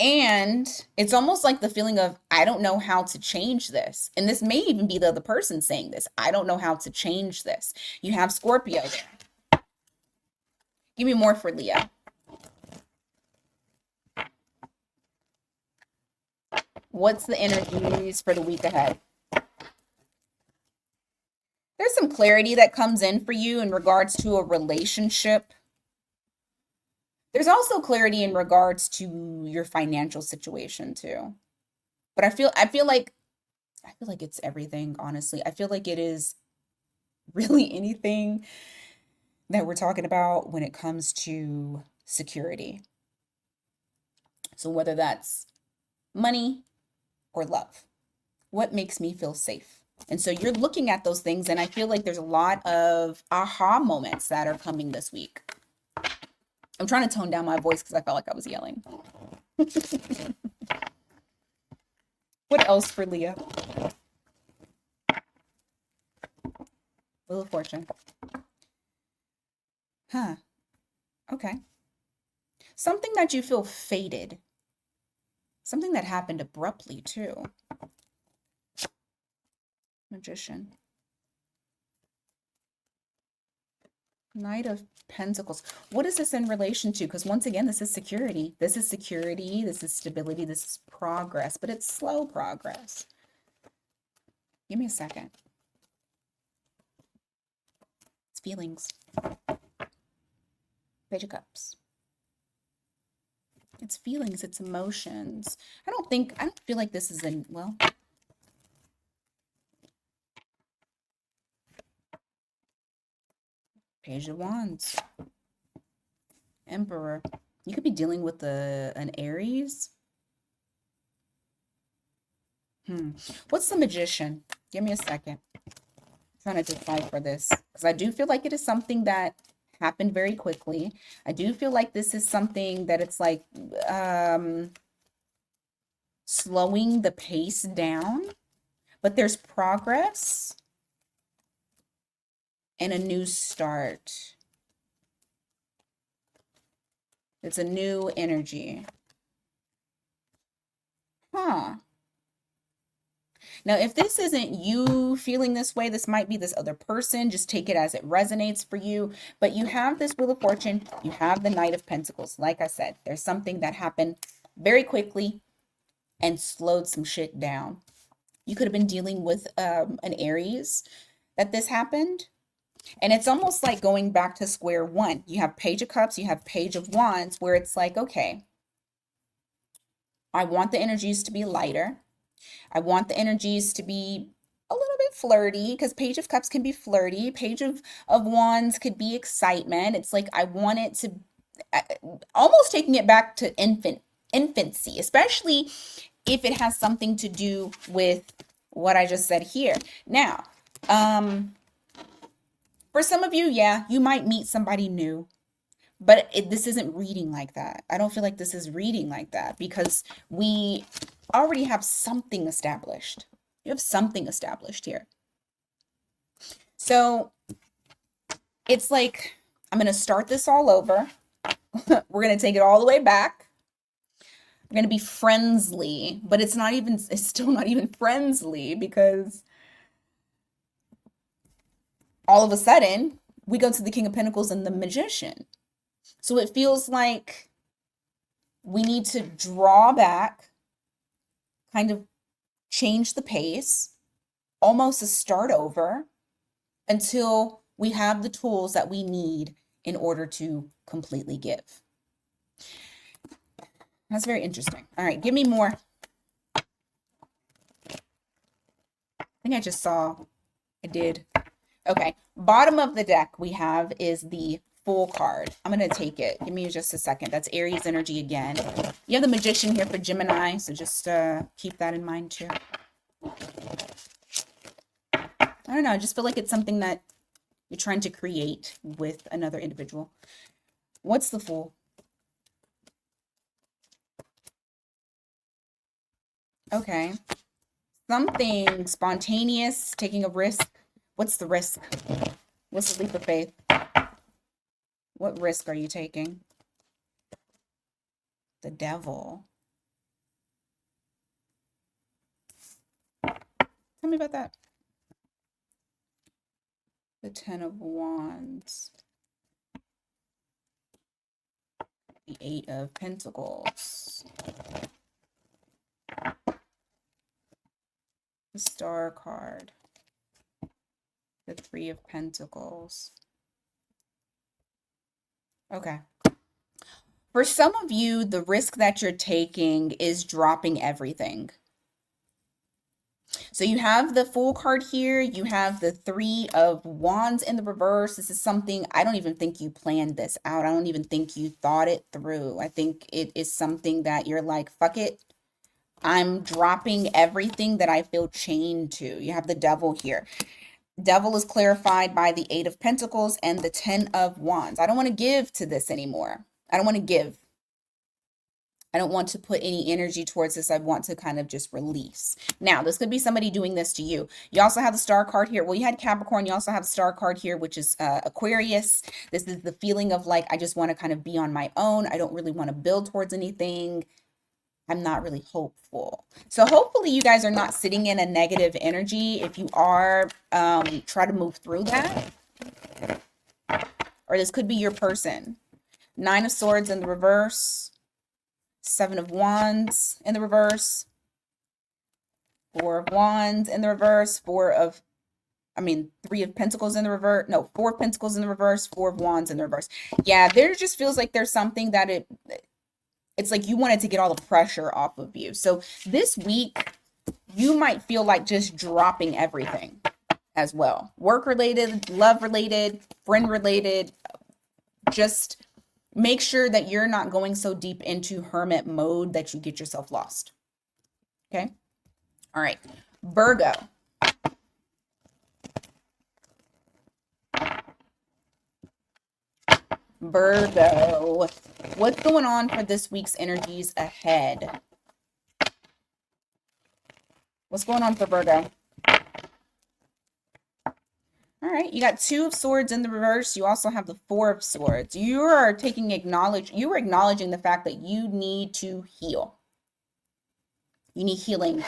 And it's almost like the feeling of, I don't know how to change this. And this may even be the other person saying this. I don't know how to change this. You have Scorpio there. Give me more for Leo. What's the energies for the week ahead? There's some clarity that comes in for you in regards to a relationship. There's also clarity in regards to your financial situation too. But I feel like it's everything, honestly. I feel like it is really anything that we're talking about when it comes to security. So whether that's money or love, what makes me feel safe? And so you're looking at those things, and I feel like there's a lot of aha moments that are coming this week. I'm trying to tone down my voice because I felt like I was yelling. What else for Leah? Wheel of Fortune. Huh. Okay. Something that you feel fated. Something that happened abruptly, too. Magician. Knight of Pentacles. What is this in relation to? Because once again, this is security. This is security. This is stability. This is progress, but it's slow progress. Give me a second. It's feelings. Page of Cups. It's feelings. It's emotions. I don't feel like this is in, well, Page of Wands. Emperor. You could be dealing with an Aries. What's the Magician? Give me a second. I'm trying to decipher this because I do feel like it is something that happened very quickly. I do feel like this is something that it's like slowing the pace down, but there's progress and a new start. It's a new energy. Huh. Now, if this isn't you feeling this way, this might be this other person. Just take it as it resonates for you. But you have this Wheel of Fortune. You have the Knight of Pentacles. Like I said, there's something that happened very quickly and slowed some shit down. You could have been dealing with an Aries that this happened. And it's almost like going back to square one. You have Page of Cups, you have Page of Wands, where it's like, okay, I want the energies to be lighter. I want the energies to be a little bit flirty because Page of Cups can be flirty. Page of Wands could be excitement. It's like I want it to almost taking it back to infant infancy, especially if it has something to do with what I just said here. Now, for some of you, yeah, you might meet somebody new, but this isn't reading like that. I don't feel like this is reading like that because we already have something established. You have something established here. So it's like, I'm going to start this all over. We're going to take it all the way back. We're going to be friendly, but it's still not even friendly because all of a sudden we go to the King of Pentacles and the Magician. So it feels like we need to draw back, kind of change the pace, almost to start over until we have the tools that we need in order to completely give. That's very interesting. All right, give me more. I think I just saw, I did. Okay, bottom of the deck we have is the Fool card. I'm going to take it. Give me just a second. That's Aries energy again. You have the Magician here for Gemini, so just keep that in mind too. I don't know. I just feel like it's something that you're trying to create with another individual. What's the Fool? Okay. Something spontaneous, taking a risk. What's the risk? What's the leap of faith? What risk are you taking? The Devil. Tell me about that. The Ten of Wands. The Eight of Pentacles. The Star card. The Three of Pentacles. Okay. For some of you, the risk that you're taking is dropping everything. So you have the Fool card here. You have the Three of Wands in the reverse. This is something, I don't even think you planned this out. I don't even think you thought it through. I think it is something that you're like, fuck it. I'm dropping everything that I feel chained to. You have the Devil here. Devil is clarified by the Eight of Pentacles and the Ten of Wands. I don't want to give to this anymore. I don't want to give. I don't want to put any energy towards this. I want to kind of just release. Now, this could be somebody doing this to you. You also have the Star card here. Well, you had Capricorn. You also have the Star card here, which is Aquarius. This is the feeling of like, I just want to kind of be on my own. I don't really want to build towards anything. I'm not really hopeful. So hopefully you guys are not sitting in a negative energy. If you are, try to move through that. Or this could be your person. Nine of Swords in the reverse. Seven of Wands in the reverse. Four of Wands in the reverse. Three of Pentacles in the reverse. No, Four of Pentacles in the reverse. Four of Wands in the reverse. Yeah, there just feels like there's something that it's like you wanted to get all the pressure off of you. So this week, you might feel like just dropping everything as well. Work related, love related, friend related. Just make sure that you're not going so deep into hermit mode that you get yourself lost. Okay? All right. Virgo. Virgo. What's going on for this week's energies ahead? What's going on for Virgo? All right, you got Two of Swords in the reverse. You also have the Four of Swords. You are acknowledging the fact that you need to heal. You need healing.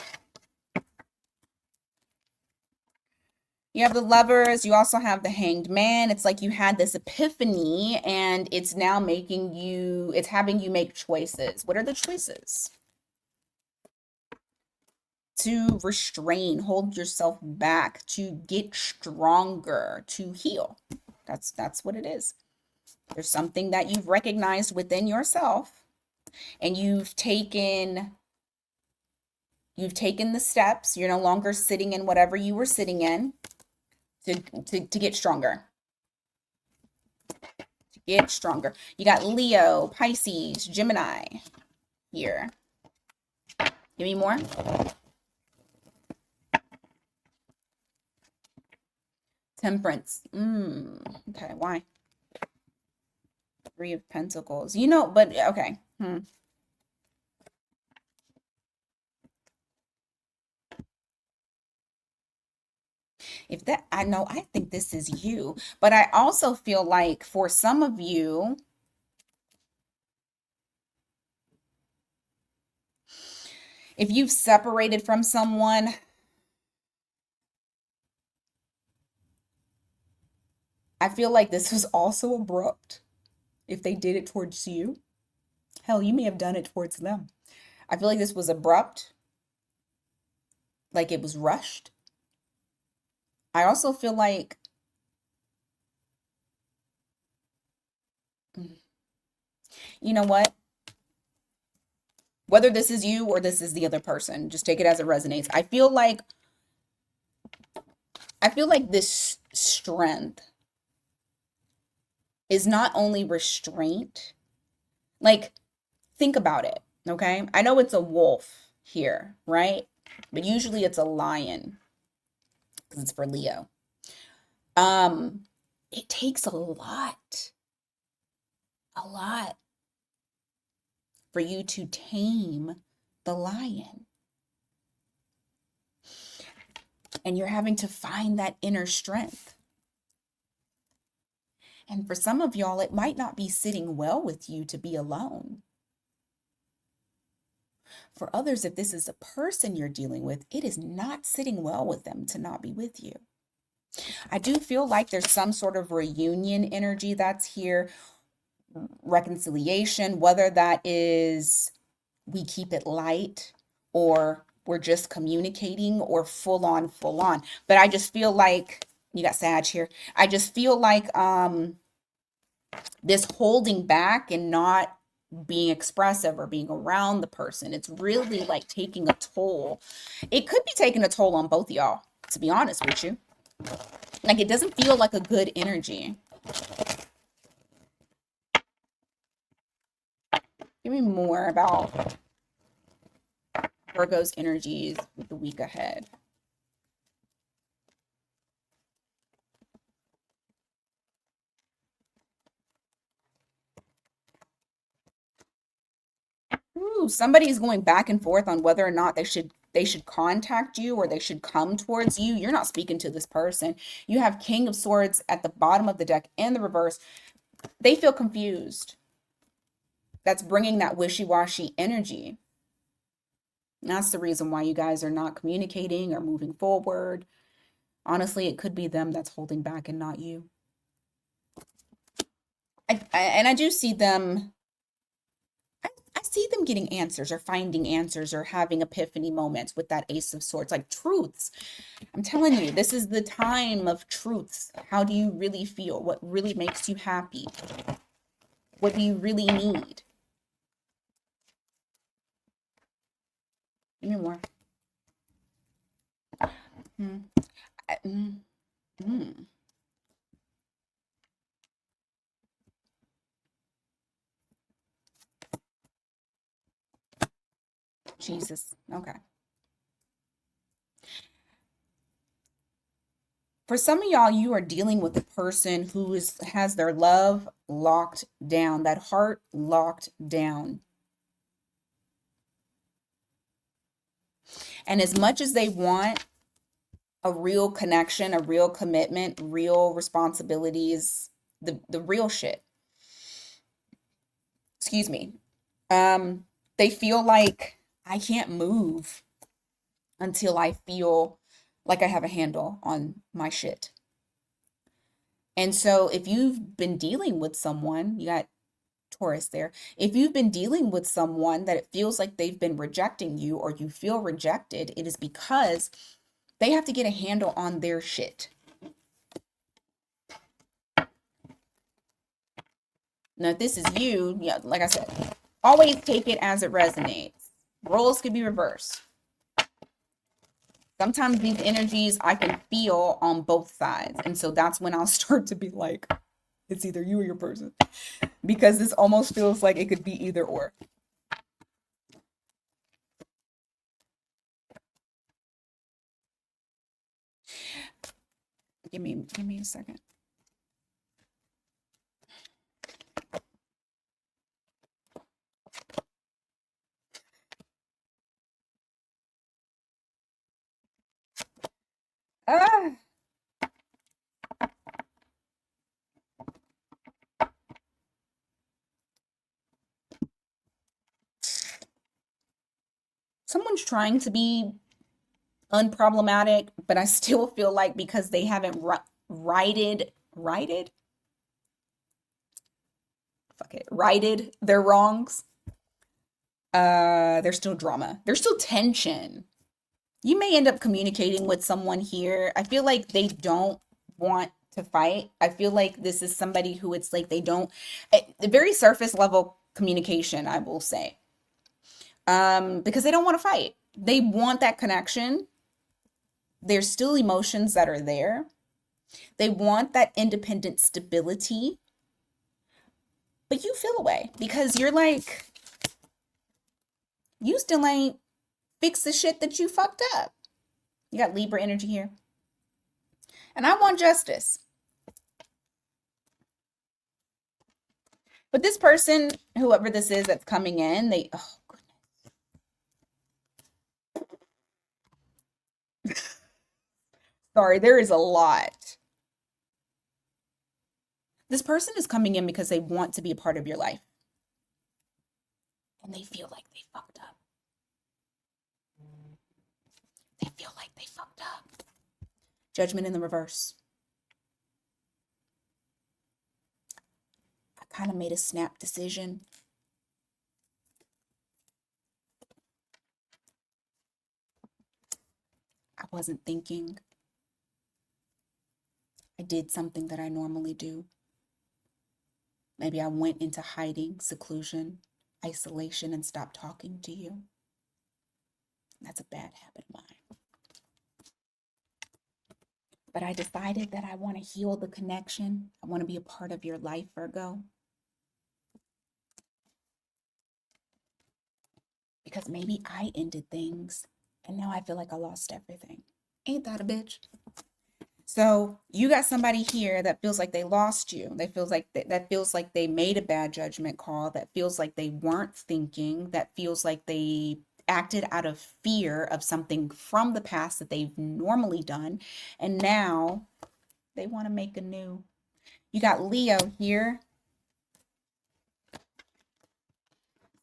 You have the Lovers. You also have the Hanged Man. It's like you had this epiphany and it's now having you make choices. What are the choices? To restrain, hold yourself back, to get stronger, to heal. That's what it is. There's something that you've recognized within yourself and you've taken the steps. You're no longer sitting in whatever you were sitting in to get stronger. To get stronger. You got Leo, Pisces, Gemini. here. Give me more. Temperance. Okay, why? Three of Pentacles. You know, but okay. If that, I know, I think this is you, but I also feel like for some of you, if you've separated from someone, I feel like this was also abrupt. If they did it towards you, hell, you may have done it towards them. I feel like this was abrupt, like it was rushed. I also feel like, you know what? Whether this is you or this is the other person, just take it as it resonates. I feel like this strength is not only restraint. Like, think about it, okay? I know it's a wolf here, right? But usually it's a lion because it's for Leo. It takes a lot for you to tame the lion. And you're having to find that inner strength. And for some of y'all, it might not be sitting well with you to be alone. For others, if this is a person you're dealing with, it is not sitting well with them to not be with you. I do feel like there's some sort of reunion energy that's here, reconciliation, whether that is we keep it light or we're just communicating or full on. But I just feel like you got Sag here. I just feel like this holding back and not being expressive or being around the person, it's really like taking a toll. It could be taking a toll on both of y'all, to be honest with you. Like, it doesn't feel like a good energy. Give me more about Virgo's energies with the week ahead. Ooh, somebody's going back and forth on whether or not they should contact you or they should come towards you. You're not speaking to this person. You have King of Swords at the bottom of the deck in the reverse. They feel confused. That's bringing that wishy-washy energy. And that's the reason why you guys are not communicating or moving forward. Honestly, it could be them that's holding back and not you. I do see them. I see them getting answers or finding answers or having epiphany moments with that Ace of Swords, like truths. I'm telling you, this is the time of truths. How do you really feel? What really makes you happy? What do you really need? Give me more. Jesus. Okay. For some of y'all, you are dealing with a person who has their love locked down, that heart locked down. And as much as they want a real connection, a real commitment, real responsibilities, the real shit. Excuse me. They feel like I can't move until I feel like I have a handle on my shit. And so if you've been dealing with someone, you got Taurus there. If you've been dealing with someone that it feels like they've been rejecting you or you feel rejected, it is because they have to get a handle on their shit. Now, if this is you, yeah, like I said, always take it as it resonates. Roles could be reversed. Sometimes these energies I can feel on both sides. And so that's when I'll start to be like, it's either you or your person. Because this almost feels like it could be either or. Give me a second. Ah, someone's trying to be unproblematic, but I still feel like because they haven't righted, fuck it, righted their wrongs, there's still drama. There's still tension. You may end up communicating with someone here. I feel like they don't want to fight. I feel like this is somebody who it's like they don't, very surface level communication, I will say. Because they don't want to fight. They want that connection. There's still emotions that are there. They want that independent stability, but you feel away because you're like, you still ain't fixed the shit that you fucked up. You got Libra energy here. And I want justice. But this person, whoever this is that's coming in, they, oh goodness. Sorry, there is a lot. This person is coming in because they want to be a part of your life. And they feel like they fucked up. They feel like they fucked up. Judgment in the reverse. I kind of made a snap decision. I wasn't thinking. I did something that I normally do. Maybe I went into hiding, seclusion, isolation, and stopped talking to you. That's a bad habit of mine. But I decided that I want to heal the connection. I want to be a part of your life, Virgo. Because maybe I ended things and now I feel like I lost everything. Ain't that a bitch? So you got somebody here that feels like they lost you. That feels like they made a bad judgment call. That feels like they weren't thinking. That feels like they acted out of fear of something from the past that they've normally done. And now they want to make a new. You got Leo here.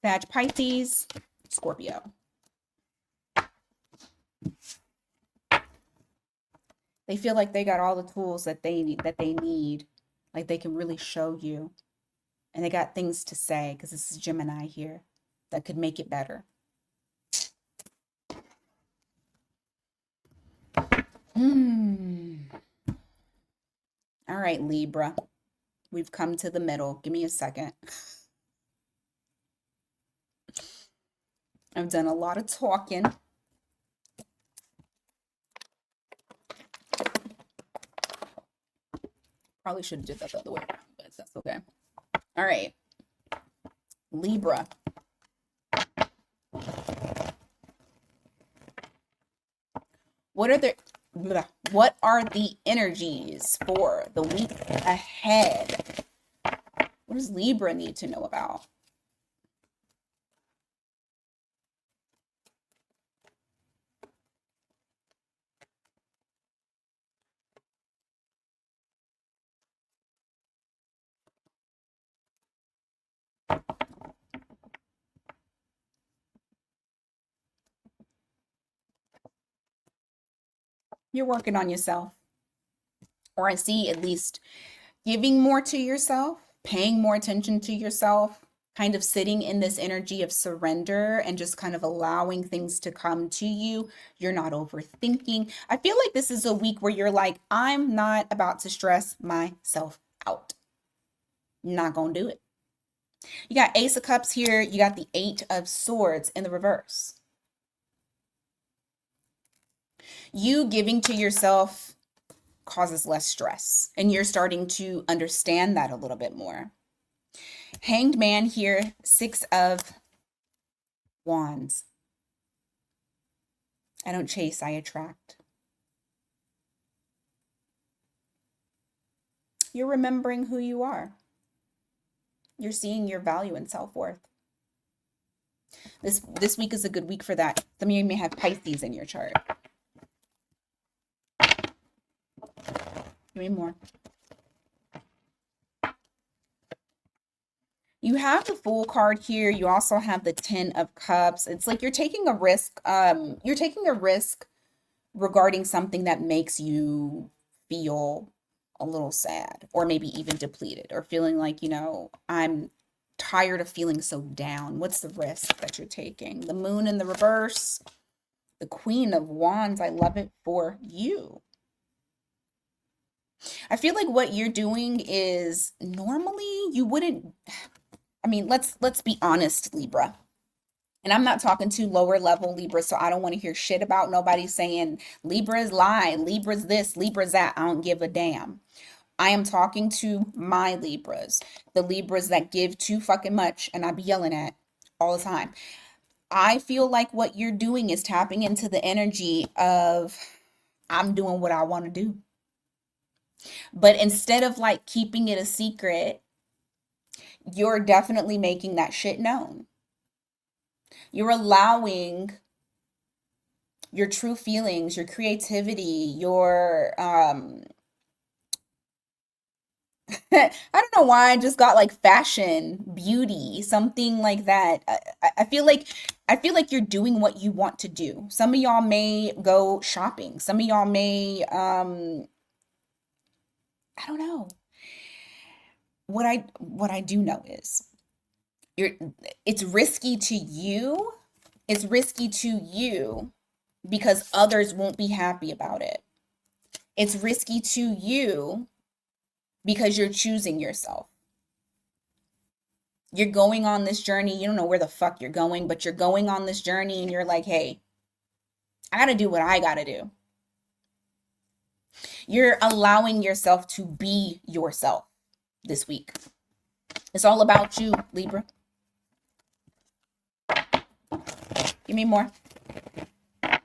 Sag Pisces, Scorpio. They feel like they got all the tools that they need, like they can really show you. And they got things to say because this is Gemini here that could make it better. All right, Libra. We've come to the middle. Give me a second. I've done a lot of talking. Probably should have did that the other way around, but that's okay. All right. Libra. What are the energies for the week ahead? What does Libra need to know about? You're working on yourself. Or I see at least giving more to yourself, paying more attention to yourself, kind of sitting in this energy of surrender and just kind of allowing things to come to you. You're not overthinking. I feel like this is a week where you're like, I'm not about to stress myself out. Not gonna do it. You got Ace of Cups here. You got the Eight of Swords in the reverse. You giving to yourself causes less stress, and you're starting to understand that a little bit more. Hanged Man here, Six of Wands. I don't chase, I attract. You're remembering who you are. You're seeing your value and self-worth. This week is a good week for that. Some of you may have Pisces in your chart. Give me more. You have the Fool card here. You also have the Ten of Cups. It's like you're taking a risk. You're taking a risk regarding something that makes you feel a little sad or maybe even depleted or feeling like, I'm tired of feeling so down. What's the risk that you're taking? The Moon in the reverse, the Queen of Wands. I love it for you. I feel like what you're doing is normally you wouldn't. I mean, let's be honest, Libra. And I'm not talking to lower level Libra, so I don't want to hear shit about nobody saying Libra's lie, Libra's this, Libra's that. I don't give a damn. I am talking to my Libras, the Libras that give too fucking much, and I be yelling at all the time. I feel like what you're doing is tapping into the energy of I'm doing what I want to do. But instead of like keeping it a secret, you're definitely making that shit known. You're allowing your true feelings, your creativity, your I don't know why I just got like fashion, beauty, something like that. I feel like you're doing what you want to do. Some of y'all may go shopping. Some of y'all may I don't know. What I do know is you're it's risky to you. It's risky to you because others won't be happy about it. It's risky to you because you're choosing yourself. You're going on this journey. You don't know where the fuck you're going, but you're going on this journey and you're like, hey, I got to do what I got to do. You're allowing yourself to be yourself this week. It's all about you, Libra. Give me more. And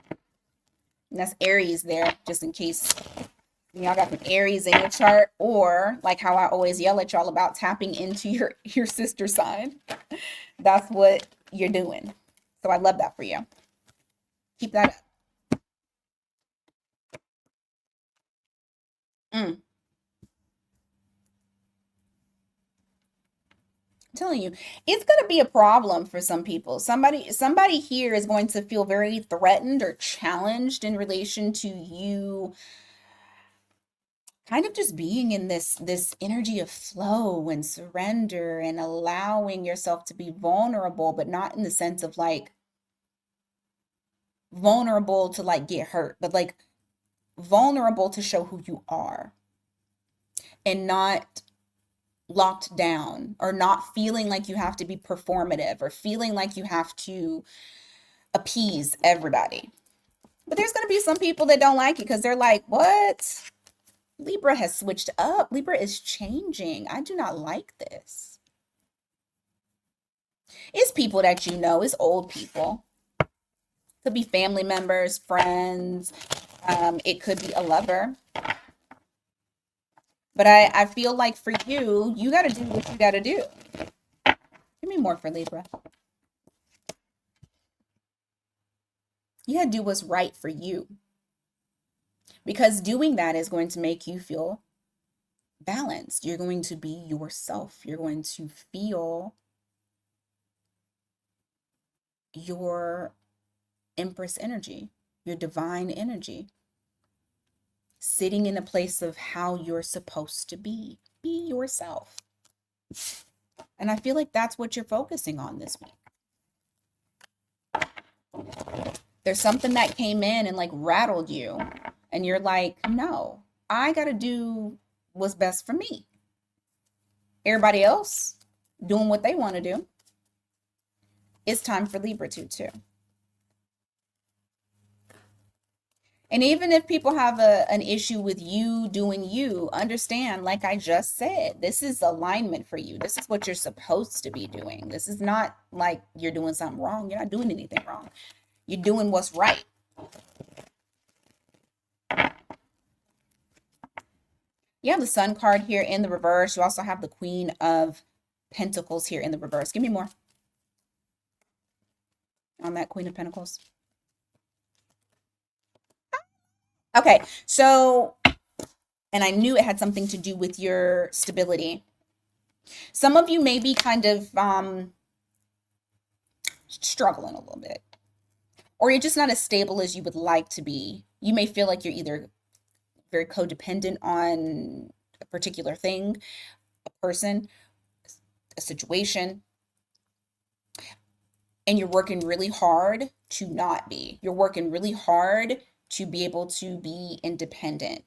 that's Aries there, just in case y'all got some Aries in your chart, or like how I always yell at y'all about tapping into your sister sign. That's what you're doing. So I love that for you. Keep that up. I'm telling you, it's going to be a problem for some people. Somebody here is going to feel very threatened or challenged in relation to you kind of just being in this energy of flow and surrender and allowing yourself to be vulnerable, but not in the sense of like vulnerable to like get hurt, but like vulnerable to show who you are and not locked down or not feeling like you have to be performative or feeling like you have to appease everybody. But there's going to be some people that don't like it because they're like, what? Libra has switched up. Libra is changing. I do not like this. It's people that you know, it's old people. Could be family members, friends. It could be a lover. But I feel like for you, you got to do what you got to do. Give me more for Libra. You got to do what's right for you. Because doing that is going to make you feel balanced. You're going to be yourself. You're going to feel your Empress energy, your divine energy, sitting in a place of how you're supposed to be. Be yourself. And I feel like that's what you're focusing on this week. There's something that came in and like rattled you, and you're like, no, I got to do what's best for me. Everybody else doing what they want to do. It's time for Libra to too. And even if people have an issue with you doing you, understand, like I just said, this is alignment for you. This is what you're supposed to be doing. This is not like you're doing something wrong. You're not doing anything wrong. You're doing what's right. You have the Sun card here in the reverse. You also have the Queen of Pentacles here in the reverse. Give me more on that Queen of Pentacles. Okay, so, and I knew it had something to do with your stability. Some of you may be kind of struggling a little bit, or you're just not as stable as you would like to be. You may feel like you're either very codependent on a particular thing, a person, a situation, and you're working really hard to not be. You're working really hard to be able to be independent.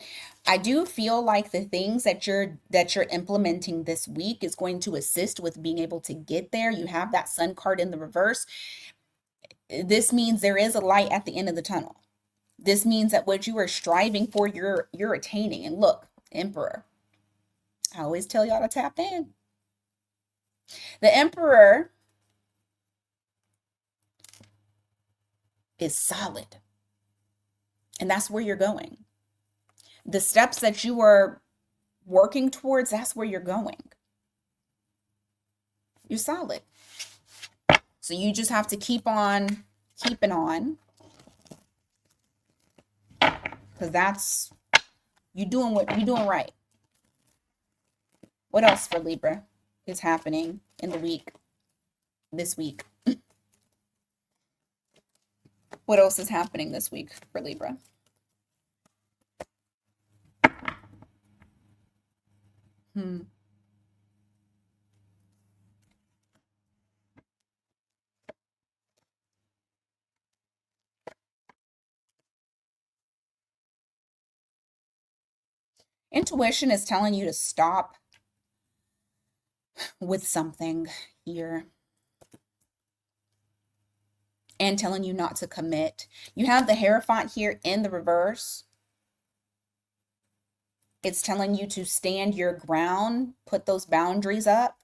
I do feel like the things that you're implementing this week is going to assist with being able to get there. You have that Sun card in the reverse. This means there is a light at the end of the tunnel. This means that what you are striving for, you're attaining. And look, Emperor. I always tell y'all to tap in. The Emperor is solid. And that's where you're going. The steps that you are working towards, that's where you're going. You're solid. So you just have to keep on keeping on. Because that's, you're doing right. What else for Libra is happening in the week, this week? What else is happening this week for Libra? Intuition is telling you to stop with something here and telling you not to commit. You have the Hierophant here in the reverse. It's telling you to stand your ground, put those boundaries up,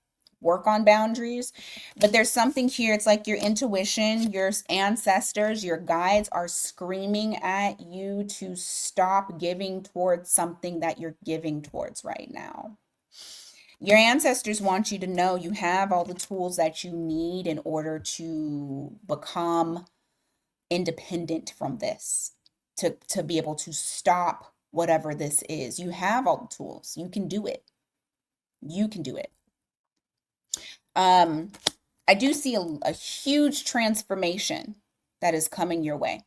work on boundaries. But there's something here. It's like your intuition, your ancestors, your guides are screaming at you to stop giving towards something that you're giving towards right now. Your ancestors want you to know you have all the tools that you need in order to become independent from this, to be able to stop whatever this is. You have all the tools. You can do it. You can do it. I do see a huge transformation that is coming your way.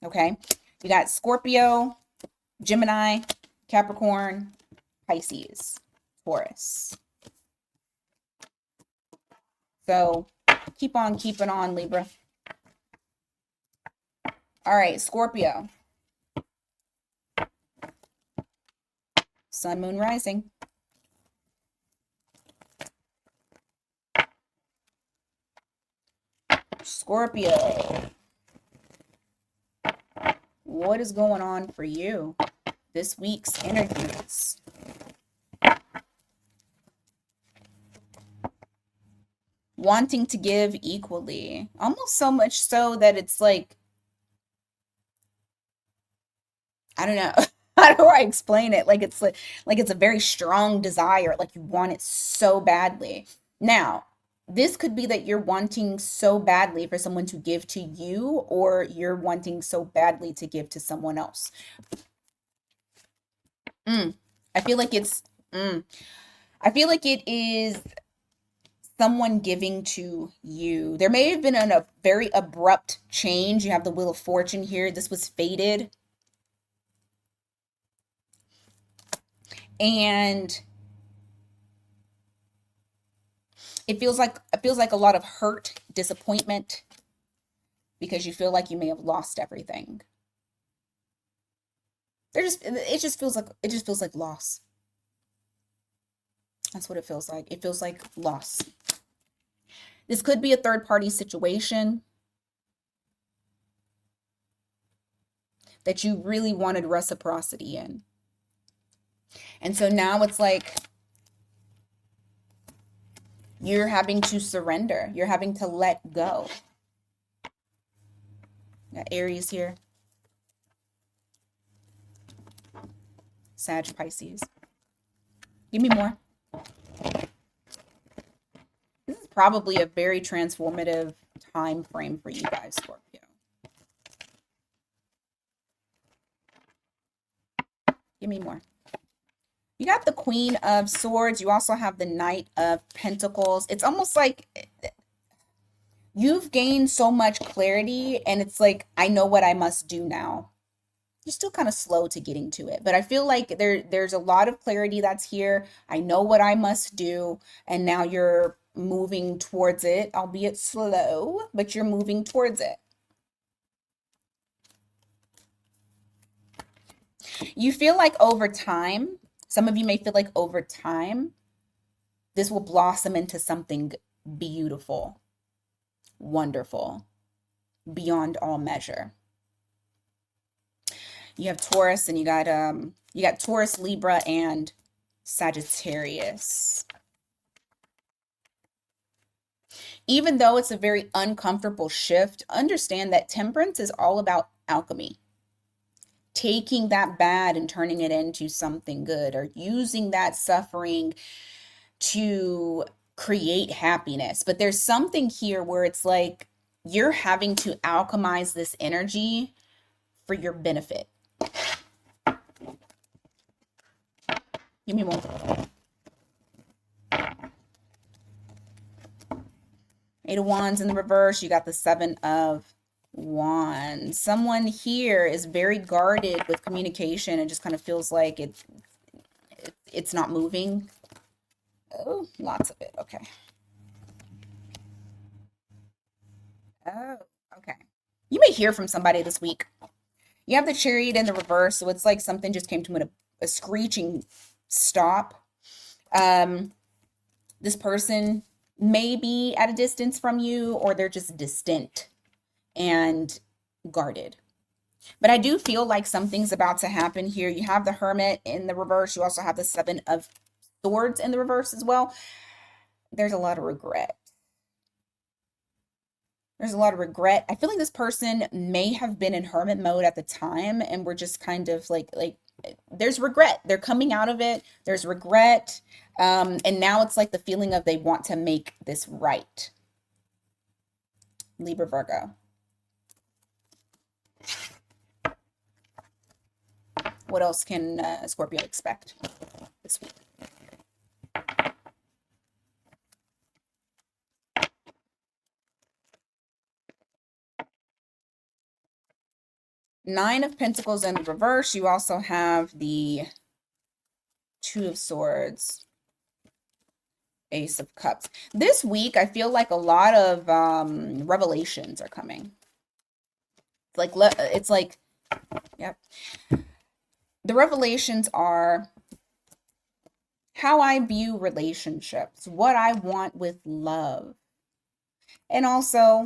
Okay? You got Scorpio, Gemini, Capricorn, Pisces, Taurus. So keep on keeping on, Libra. All right, Scorpio. Sun, Moon, Rising. Scorpio. What is going on for you this week's energies? Wanting to give equally, almost so much so that it's like, I don't know. How do I explain it? Like it's it's a very strong desire, like you want it so badly. Now, this could be that you're wanting so badly for someone to give to you, or you're wanting so badly to give to someone else. I feel like it's I feel like it is someone giving to you. There may have been a very abrupt change. You have the Wheel of Fortune here. This was fated. And it feels like a lot of hurt, disappointment, because you feel like you may have lost everything. It just feels like loss. That's what it feels like. It feels like loss. This could be a third-party situation that you really wanted reciprocity in. And so now it's like you're having to surrender. You're having to let go. Got Aries here. Sag, Pisces. Give me more. This is probably a very transformative time frame for you guys, Scorpio. Give me more. You got the Queen of Swords. You also have the Knight of Pentacles. It's almost like you've gained so much clarity, and it's like, I know what I must do now. You're still kind of slow to getting to it, but I feel like there's a lot of clarity that's here. I know what I must do, and now you're moving towards it, albeit slow, but you're moving towards it. You feel like over time, some of you may feel like over time, this will blossom into something beautiful, wonderful, beyond all measure. You have Taurus, and you got Taurus, Libra, and Sagittarius. Even though it's a very uncomfortable shift, understand that Temperance is all about alchemy. Taking that bad and turning it into something good, or using that suffering to create happiness. But there's something here where it's like you're having to alchemize this energy for your benefit. Give me more. Eight of Wands in the reverse. You got the Seven of Wands. Someone here is very guarded with communication and just kind of feels like it's not moving. Oh, lots of it. Okay. Oh, okay. You may hear from somebody this week. You have the Chariot in the reverse, so it's like something just came to a screeching stop. This person may be at a distance from you, or they're just distant and guarded. But I do feel like something's about to happen here. You have the Hermit in the reverse. You also have the Seven of Swords in the reverse as well. There's a lot of regret. There's a lot of regret. I feel like this person may have been in hermit mode at the time, and we're just kind of like there's regret. They're coming out of it. There's regret. And now it's like the feeling of they want to make this right. Libra, Virgo. What else can Scorpio expect this week? Nine of Pentacles in the reverse. You also have the Two of Swords, Ace of Cups. This week, I feel like a lot of revelations are coming. It's like, yep. The revelations are how I view relationships, what I want with love, and also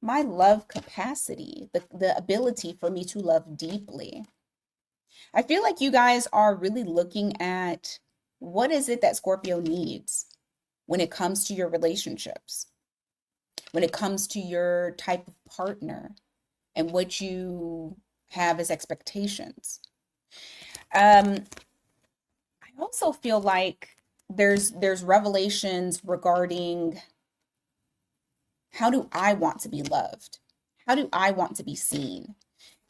my love capacity, the ability for me to love deeply. I feel like you guys are really looking at what is it that Scorpio needs when it comes to your relationships, when it comes to your type of partner, and what you have as expectations. I also feel like there's revelations regarding how do I want to be loved? How do I want to be seen?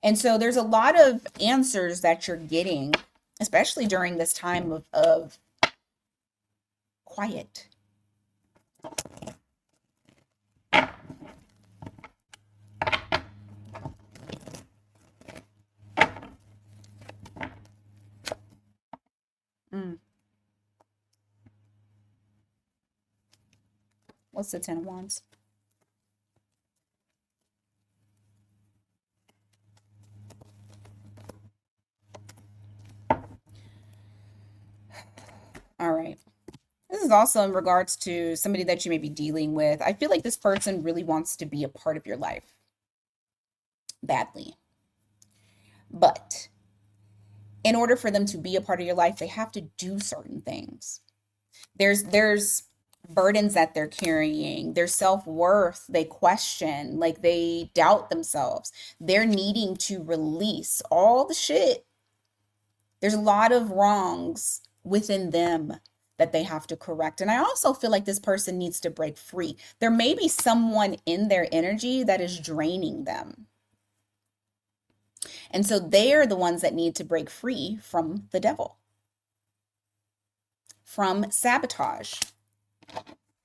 And so there's a lot of answers that you're getting, especially during this time of quiet. Mm. What's the Ten of Wands? All right. This is also in regards to somebody that you may be dealing with. I feel like this person really wants to be a part of your life badly. But in order for them to be a part of your life, they have to do certain things. There's burdens that they're carrying, their self-worth, they question, like they doubt themselves. They're needing to release all the shit. There's a lot of wrongs within them that they have to correct. And I also feel like this person needs to break free. There may be someone in their energy that is draining them. And so they are the ones that need to break free from the devil, from sabotage,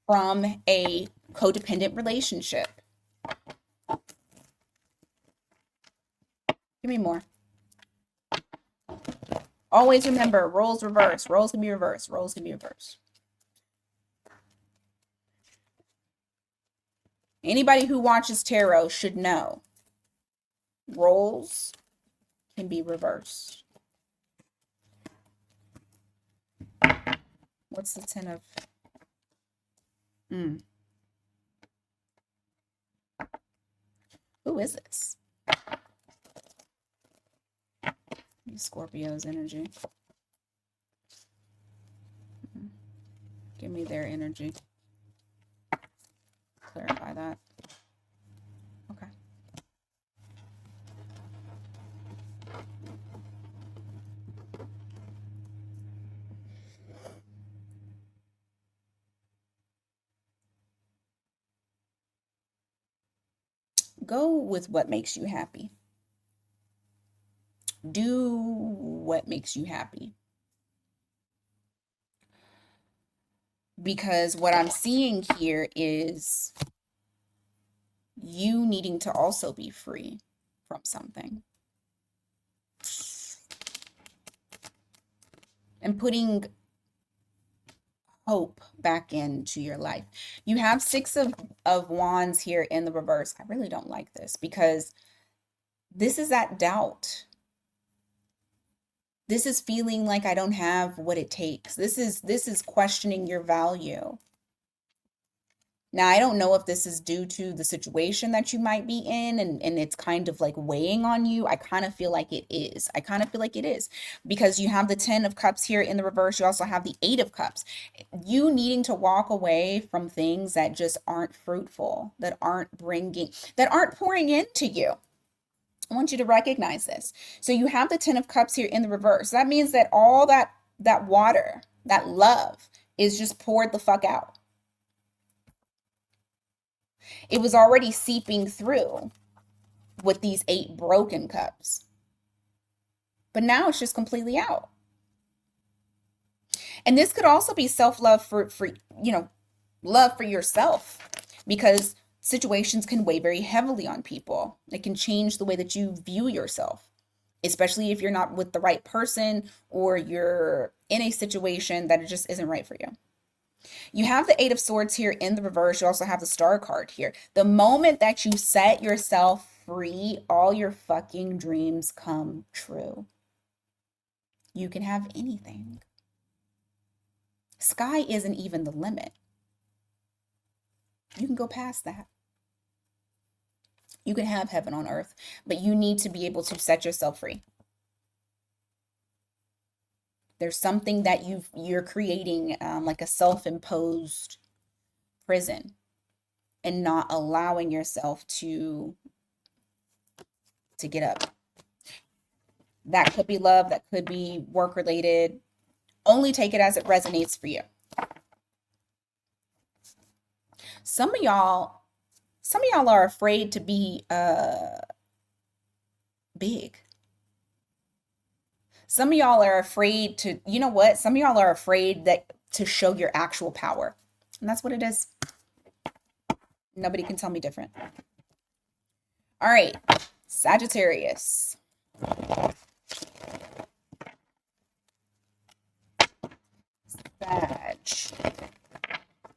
from a codependent relationship. Give me more. Always remember, roles reverse. Roles can be reversed. Roles can be reversed. Anybody who watches tarot should know roles can be reversed. What's the 10 of... Who is this? Scorpio's energy. Give me their energy. Clarify that. Okay. Go with what makes you happy. Do what makes you happy. Because what I'm seeing here is you needing to also be free from something. And putting hope back into your life. You have 6 of Wands here in the reverse. I really don't like this because this is that doubt. This is feeling like I don't have what it takes. This is questioning your value. Now, I don't know if this is due to the situation that you might be in and it's kind of like weighing on you. I kind of feel like it is. I kind of feel like it is because you have the 10 of Cups here in the reverse. You also have the 8 of Cups. You needing to walk away from things that just aren't fruitful, that aren't pouring into you. I want you to recognize this. So you have the 10 of Cups here in the reverse. That means that all that water, that love is just poured the fuck out. It was already seeping through with these 8 broken cups. But now it's just completely out. And this could also be self-love for love for yourself, because situations can weigh very heavily on people. It can change the way that you view yourself, especially if you're not with the right person or you're in a situation that it just isn't right for you. You have the 8 of Swords here in the reverse. You also have the Star card here. The moment that you set yourself free, all your fucking dreams come true. You can have anything. Sky isn't even the limit. You can go past that. You can have heaven on earth, but you need to be able to set yourself free. There's something that you're creating, like a self-imposed prison, and not allowing yourself to get up. That could be love, that could be work related. Only take it as it resonates for you. Some of y'all are afraid to be big. Some of y'all are afraid to, you know what? Some of y'all are afraid to show your actual power. And that's what it is. Nobody can tell me different. All right, Sagittarius. Sag.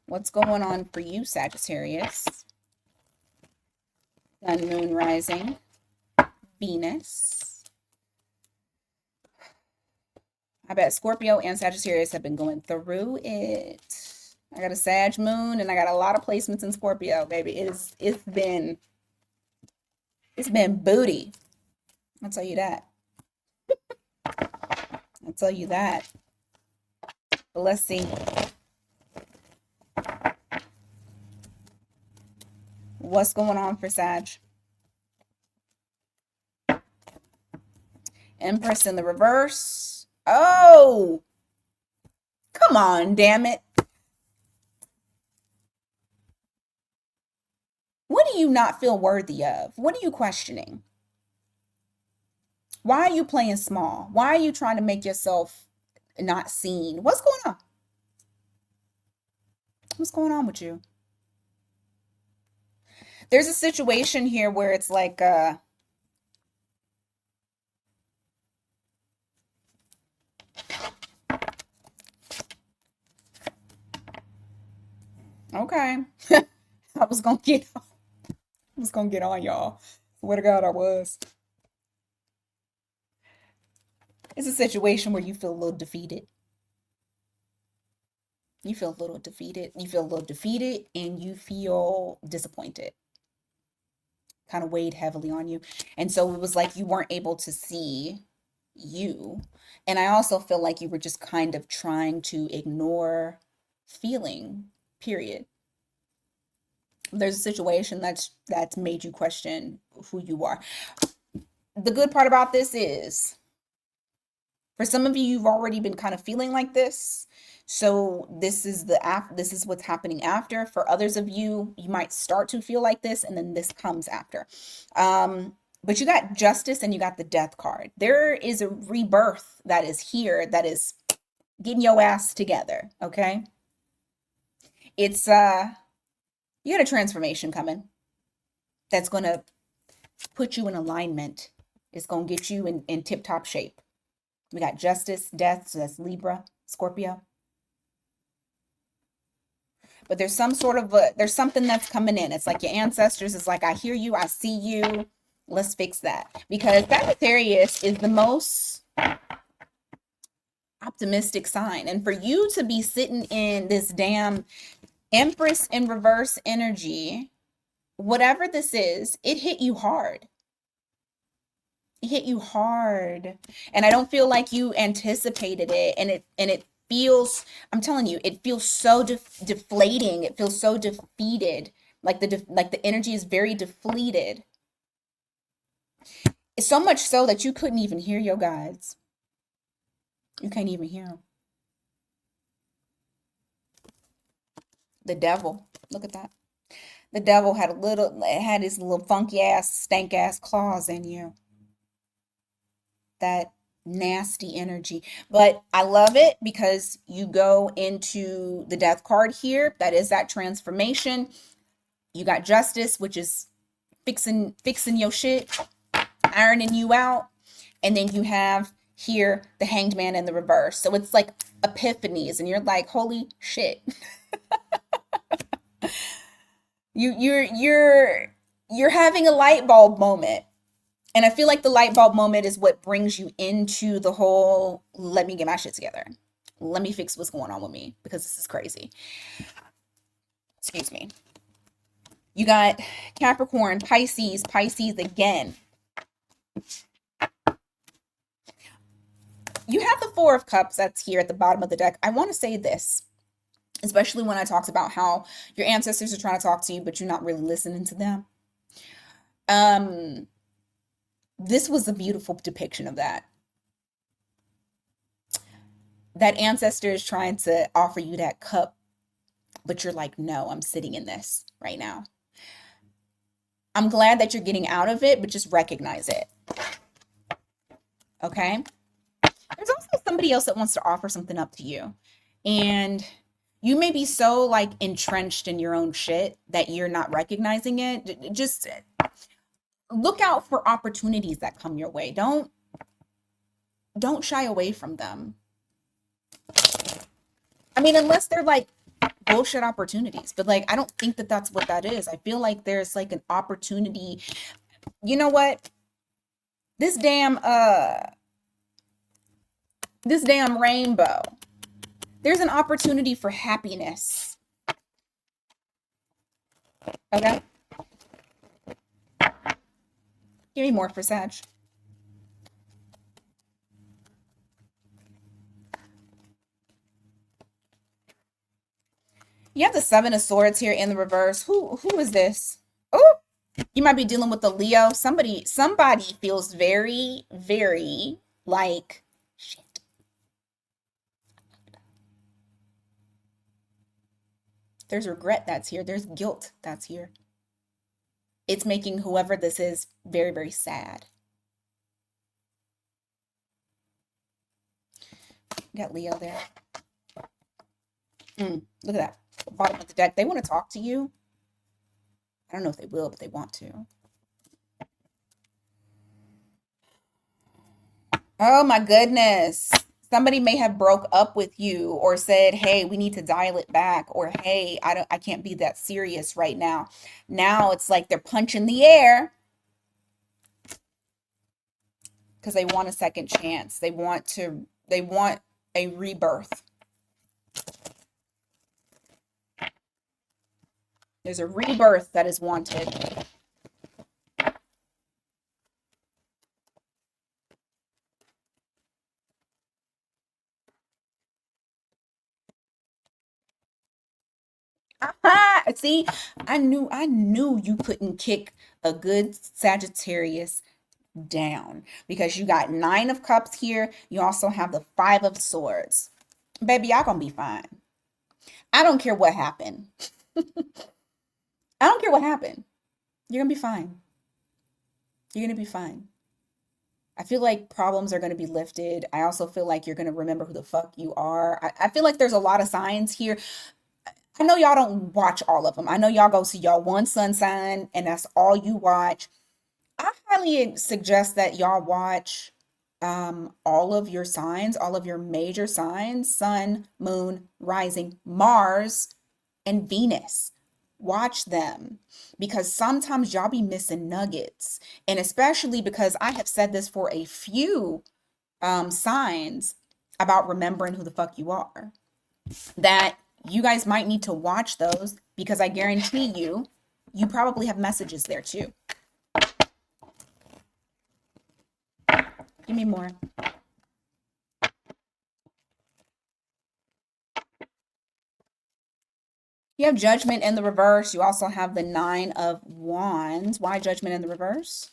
What's going on for you, Sagittarius? Sun, Moon, Rising, Venus. I bet Scorpio and Sagittarius have been going through it. I got a Sag Moon and I got a lot of placements in Scorpio, baby. It's been booty. I'll tell you that. I'll tell you that. But let's see. What's going on for Sag? Empress in the reverse. Oh, Come on, damn it. What do you not feel worthy of? What are you questioning? Why are you playing small? Why are you trying to make yourself not seen? What's going on? What's going on with you? There's a situation here where it's like, okay. I was gonna get I was gonna get on y'all. Swear to God, I was. It's a situation where you feel a little defeated. You feel a little defeated. You feel a little defeated and you feel disappointed. Kind of weighed heavily on you. And so it was like you weren't able to see you. And I also feel like you were just kind of trying to ignore feeling, period. There's a situation that's made you question who you are. The good part about this is for some of you, you've already been kind of feeling like this. So this is what's happening after. For others of you, you might start to feel like this and then this comes after. But you got justice and you got the death card. There is a rebirth that is here that is getting your ass together, okay? It's you got a transformation coming that's going to put you in alignment. It's going to get you in tip-top shape. We got justice, death, so that's Libra, Scorpio. But there's some sort of there's something that's coming in. It's like your ancestors. It's like, I hear you, I see you. Let's fix that. Because Sagittarius is the most optimistic sign. And for you to be sitting in this damn Empress in reverse energy, whatever this is, it hit you hard. It hit you hard. And I don't feel like you anticipated it. And it feels, I'm telling you, it feels so deflating. It feels so defeated. Like the energy is very depleted. It's so much so that you couldn't even hear your guides. You can't even hear them. The devil. Look at that. The devil had his little funky ass, stank ass claws in you. That nasty energy. But I love it because you go into the death card here. That is that transformation. You got justice, which is fixing your shit, ironing you out. And then you have here the hanged man in the reverse. So it's like epiphanies and you're like, holy shit. You're having a light bulb moment. And I feel like the light bulb moment is what brings you into the whole, let me get my shit together. Let me fix what's going on with me because this is crazy. Excuse me. You got Capricorn, Pisces again. You have the Four of Cups that's here at the bottom of the deck. I want to say this, especially when I talked about how your ancestors are trying to talk to you, but you're not really listening to them. This was a beautiful depiction of that. That ancestor is trying to offer you that cup, but you're like, no, I'm sitting in this right now. I'm glad that you're getting out of it, but just recognize it. Okay? There's also somebody else that wants to offer something up to you. And you may be so like entrenched in your own shit that you're not recognizing it. Just look out for opportunities that come your way. Don't shy away from them. I mean, unless they're like bullshit opportunities, but like I don't think that that's what that is. I feel like there's like an opportunity. You know what? This damn rainbow. There's an opportunity for happiness. Okay? Give me more for Sag. You have the Seven of Swords here in the reverse. Who is this? Oh, you might be dealing with a Leo. Somebody feels very, very like shit. There's regret that's here. There's guilt that's here. It's making whoever this is very, very sad. You got Leo there. Look at that. Bottom of the deck. They want to talk to you. I don't know if they will, but they want to. Oh my goodness. Somebody may have broke up with you or said, "Hey, we need to dial it back," or "Hey, I can't be that serious right now." Now it's like they're punching the air because they want a second chance. They want a rebirth. There's a rebirth that is wanted. Aha! See, I knew you couldn't kick a good Sagittarius down because you got 9 of Cups here. You also have the 5 of Swords. Baby, y'all gonna be fine. I don't care what happened. I don't care what happened. You're gonna be fine. You're gonna be fine. I feel like problems are gonna be lifted. I also feel like you're gonna remember who the fuck you are. I feel like there's a lot of signs here. I know y'all don't watch all of them. I know y'all go see y'all one sun sign and that's all you watch. I highly suggest that y'all watch all of your signs, all of your major signs, sun, moon, rising, Mars, and Venus. Watch them because sometimes y'all be missing nuggets. And especially because I have said this for a few signs about remembering who the fuck you are, that you guys might need to watch those because I guarantee you probably have messages there too. Give me more. You have Judgment in the reverse. You also have the 9 of Wands. Why Judgment in the reverse?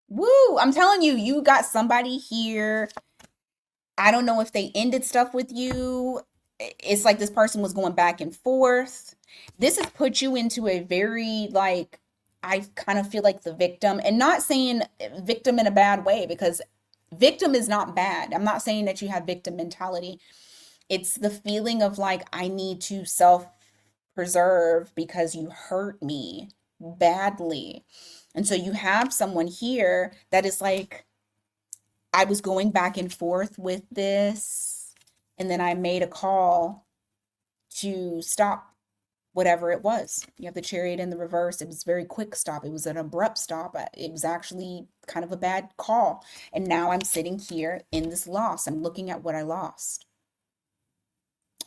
Woo! I'm telling you, you got somebody here. I don't know if they ended stuff with you. It's like this person was going back and forth. This has put you into a very, like, I kind of feel like the victim, and not saying victim in a bad way because victim is not bad. I'm not saying that you have victim mentality. It's the feeling of like, I need to self preserve because you hurt me badly. And so you have someone here that is like, I was going back and forth with this, and then I made a call to stop whatever it was. You have the Chariot in the reverse. It was a very quick stop. It was an abrupt stop. It was actually kind of a bad call. And now I'm sitting here in this loss. I'm looking at what I lost.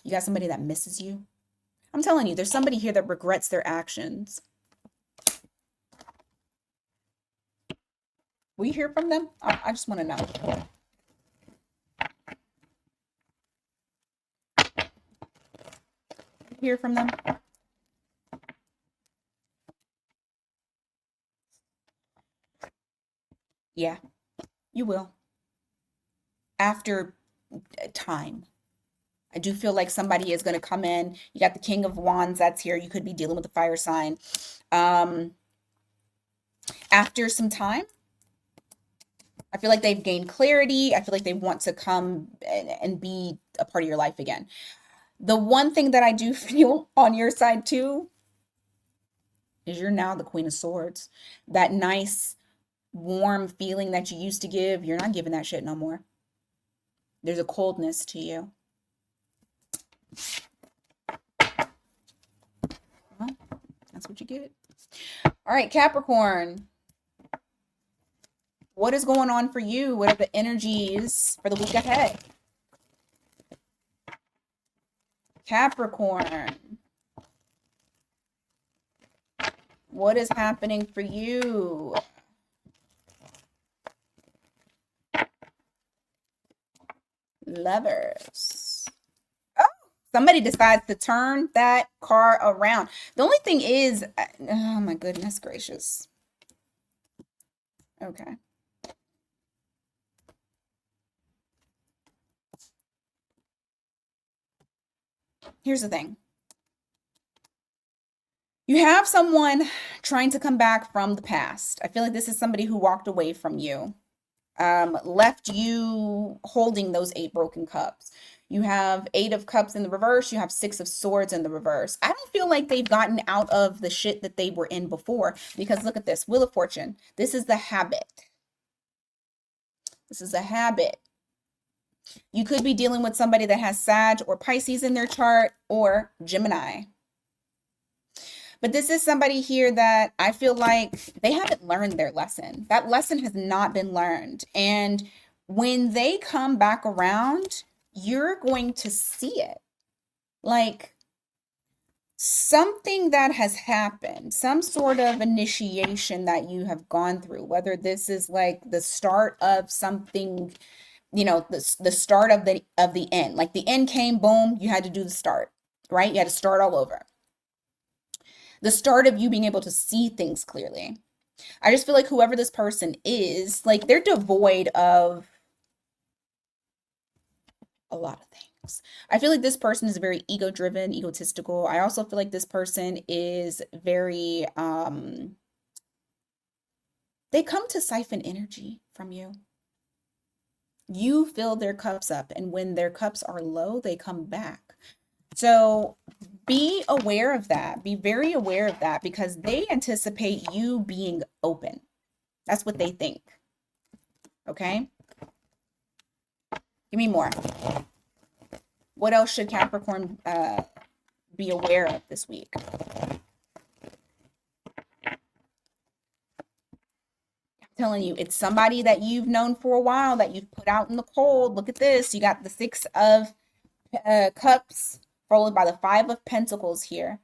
You got somebody that misses you. I'm telling you, there's somebody here that regrets their actions. Will you hear from them? I just want to know. Hear from them? Yeah, you will. After time. I do feel like somebody is going to come in. You got the King of Wands that's here. You could be dealing with a fire sign. After some time, I feel like they've gained clarity. I feel like they want to come and be a part of your life again. The one thing that I do feel on your side too is you're now the Queen of Swords. That nice, warm feeling that you used to give, you're not giving that shit no more. There's a coldness to you. Well, that's what you get. All right, Capricorn. What is going on for you? What are the energies for the week ahead? Capricorn. What is happening for you? Lovers. Oh, Somebody decides to turn that car around. The only thing is, oh my goodness gracious. Okay. Here's the thing. You have someone trying to come back from the past. I feel like this is somebody who walked away from you, left you holding those eight broken cups. You have eight of cups in the reverse. You have six of swords in the reverse. I don't feel like they've gotten out of the shit that they were in before, because look at this Wheel of Fortune. This is the habit. This is a habit. You could be dealing with somebody that has Sag or Pisces in their chart, or Gemini. But this is somebody here that I feel like they haven't learned their lesson. That lesson has not been learned. And when they come back around, you're going to see it. Like something that has happened, some sort of initiation that you have gone through, whether this is like the start of something, you know, the start of the end. Like the end came, boom, you had to do the start, right? You had to start all over. The start of you being able to see things clearly. I just feel like whoever this person is, like they're devoid of a lot of things. I feel like this person is very ego driven, egotistical. I also feel like this person is very they come to siphon energy from you. You fill their cups up, and when their cups are low, they come back. So be aware of that. Be very aware of that, because they anticipate you being open. That's what they think. Okay? Give me more. What else should Capricorn be aware of this week? Telling you, it's somebody that you've known for a while, that you've put out in the cold. Look at this. You got the Six of Cups followed by the Five of Pentacles here.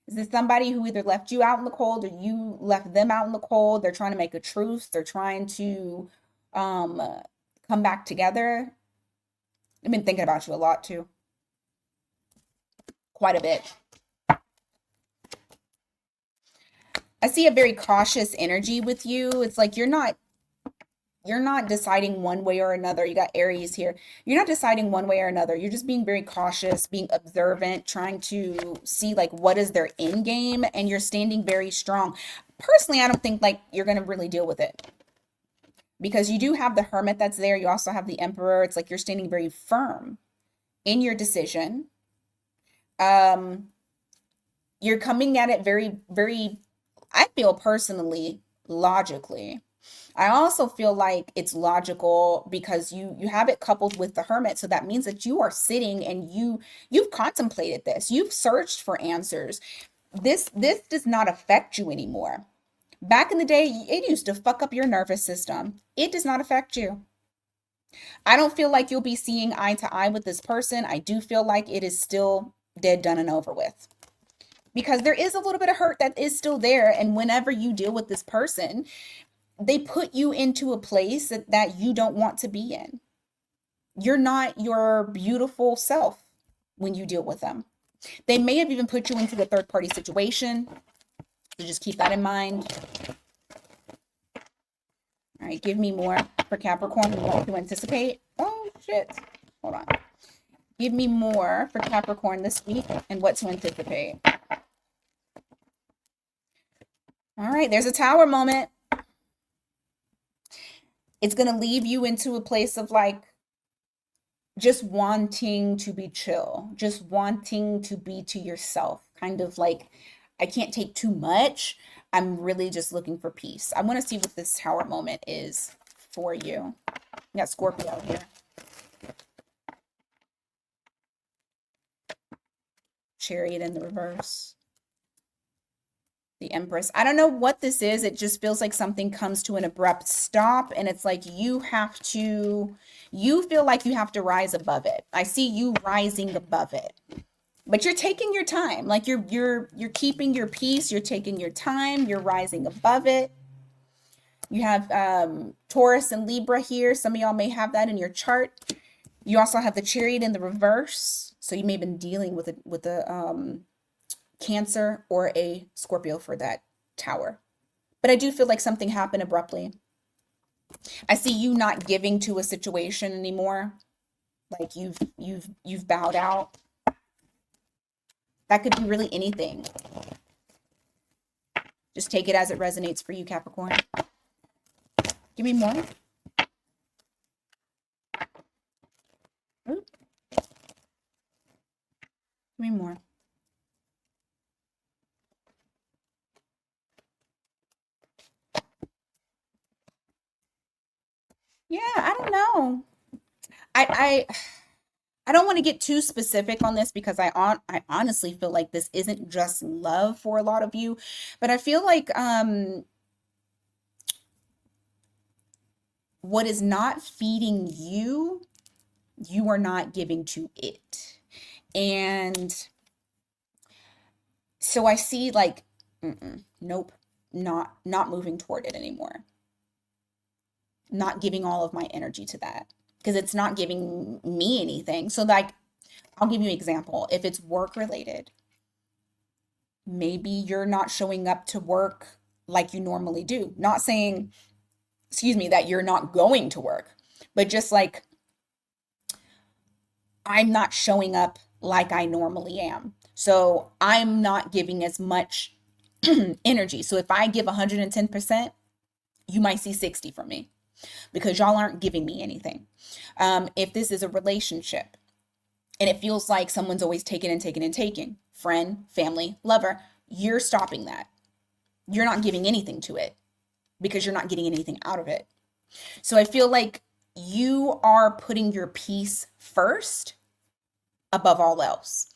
Is this somebody who either left you out in the cold, or you left them out in the cold? They're trying to make a truce. They're trying to come back together. I've been thinking about you a lot too. Quite a bit. I see a very cautious energy with you. It's like you're not deciding one way or another. You got Aries here. You're not deciding one way or another. You're just being very cautious, being observant, trying to see like what is their end game, and you're standing very strong. Personally, I don't think like you're going to really deal with it, because you do have the Hermit that's there. You also have the Emperor. It's like you're standing very firm in your decision. You're coming at it very, very, I feel personally, logically. I also feel like it's logical because you have it coupled with the Hermit. So that means that you are sitting and you've contemplated this. You've searched for answers. This does not affect you anymore. Back in the day, it used to fuck up your nervous system. It does not affect you. I don't feel like you'll be seeing eye to eye with this person. I do feel like it is still dead, done, and over with, because there is a little bit of hurt that is still there. And whenever you deal with this person, they put you into a place that you don't want to be in. You're not your beautiful self when you deal with them. They may have even put you into a third party situation. So just keep that in mind. All right, give me more for Capricorn. We want to anticipate. Oh, shit. Hold on. Give me more for Capricorn this week and what to anticipate. All right, there's a Tower moment. It's going to leave you into a place of like just wanting to be chill, just wanting to be to yourself, kind of like, I can't take too much. I'm really just looking for peace. I want to see what this Tower moment is for you. We got Scorpio here. Chariot in the reverse. The Empress. I don't know what this is. It just feels like something comes to an abrupt stop, and it's like you feel like you have to rise above it. I see you rising above it. But you're taking your time. Like you're keeping your peace, you're taking your time, you're rising above it. You have Taurus and Libra here. Some of y'all may have that in your chart. You also have the Chariot in the reverse. So you may have been dealing with a Cancer or a Scorpio for that Tower. But I do feel like something happened abruptly. I see you not giving to a situation anymore. Like you've bowed out. That could be really anything. Just take it as it resonates for you, Capricorn. Give me more. Ooh, give me more. Yeah, I don't know. I I don't want to get too specific on this because I honestly feel like this isn't just love for a lot of you, but I feel like what is not feeding you, you are not giving to it. And so I see like nope, not moving toward it anymore. Not giving all of my energy to that because it's not giving me anything. So like I'll give you an example. If it's work related, maybe you're not showing up to work like you normally do. Not saying, excuse me, that you're not going to work, but just like I'm not showing up like I normally am. So I'm not giving as much energy. So if I give 110%, you might see 60 from me because y'all aren't giving me anything. If this is a relationship and it feels like someone's always taking and taking and taking, friend, family, lover, you're stopping that. You're not giving anything to it because you're not getting anything out of it. So I feel like you are putting your peace first above all else.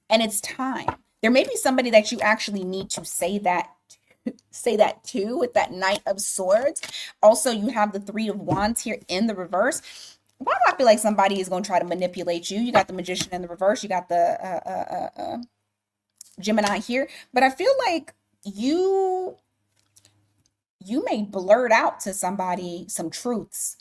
And it's time. There may be somebody that you actually need to say that to with that Knight of Swords. Also, you have the Three of Wands here in the reverse. Why do I feel like somebody is going to try to manipulate you? You got the Magician in the reverse. You got the Gemini here. But I feel like you you may blurt out to somebody some truths,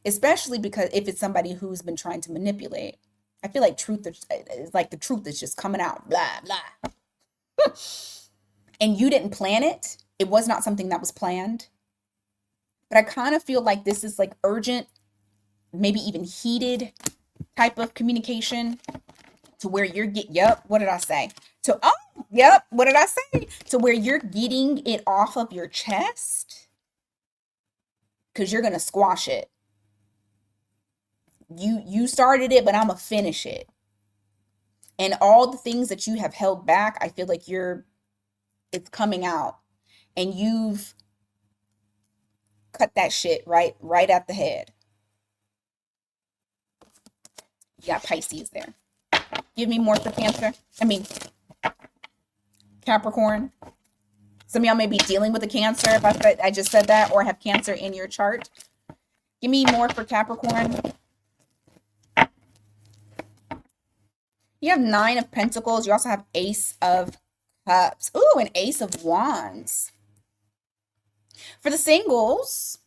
especially because if it's somebody who's been trying to manipulate. I feel like truth is like the truth is just coming out, blah, blah. And you didn't plan it. It was not something that was planned. But I kind of feel like this is like urgent, maybe even heated type of communication to where yep, what did I say? Yep, what did I say? To where you're getting it off of your chest because you're going to squash it. You started it, but I'm gonna finish it. And all the things that you have held back, I feel like it's coming out, and you've cut that shit right at the head. You got Pisces there. Give me more for Cancer. I mean Capricorn. Some of y'all may be dealing with a Cancer if I just said that, or have Cancer in your chart. Give me more for Capricorn. You have Nine of Pentacles. You also have Ace of Cups. Ooh, an Ace of Wands. For the singles,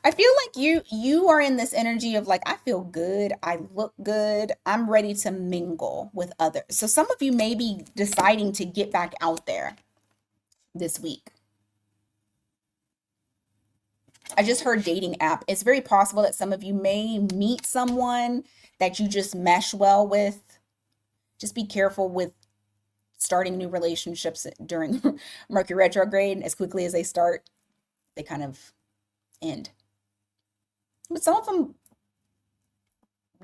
I feel like you are in this energy of like, I feel good, I look good, I'm ready to mingle with others. So some of you may be deciding to get back out there this week. I just heard dating app. It's very possible that some of you may meet someone that you just mesh well with. Just be careful with starting new relationships during Mercury retrograde. As quickly as they start, they kind of end. But some of them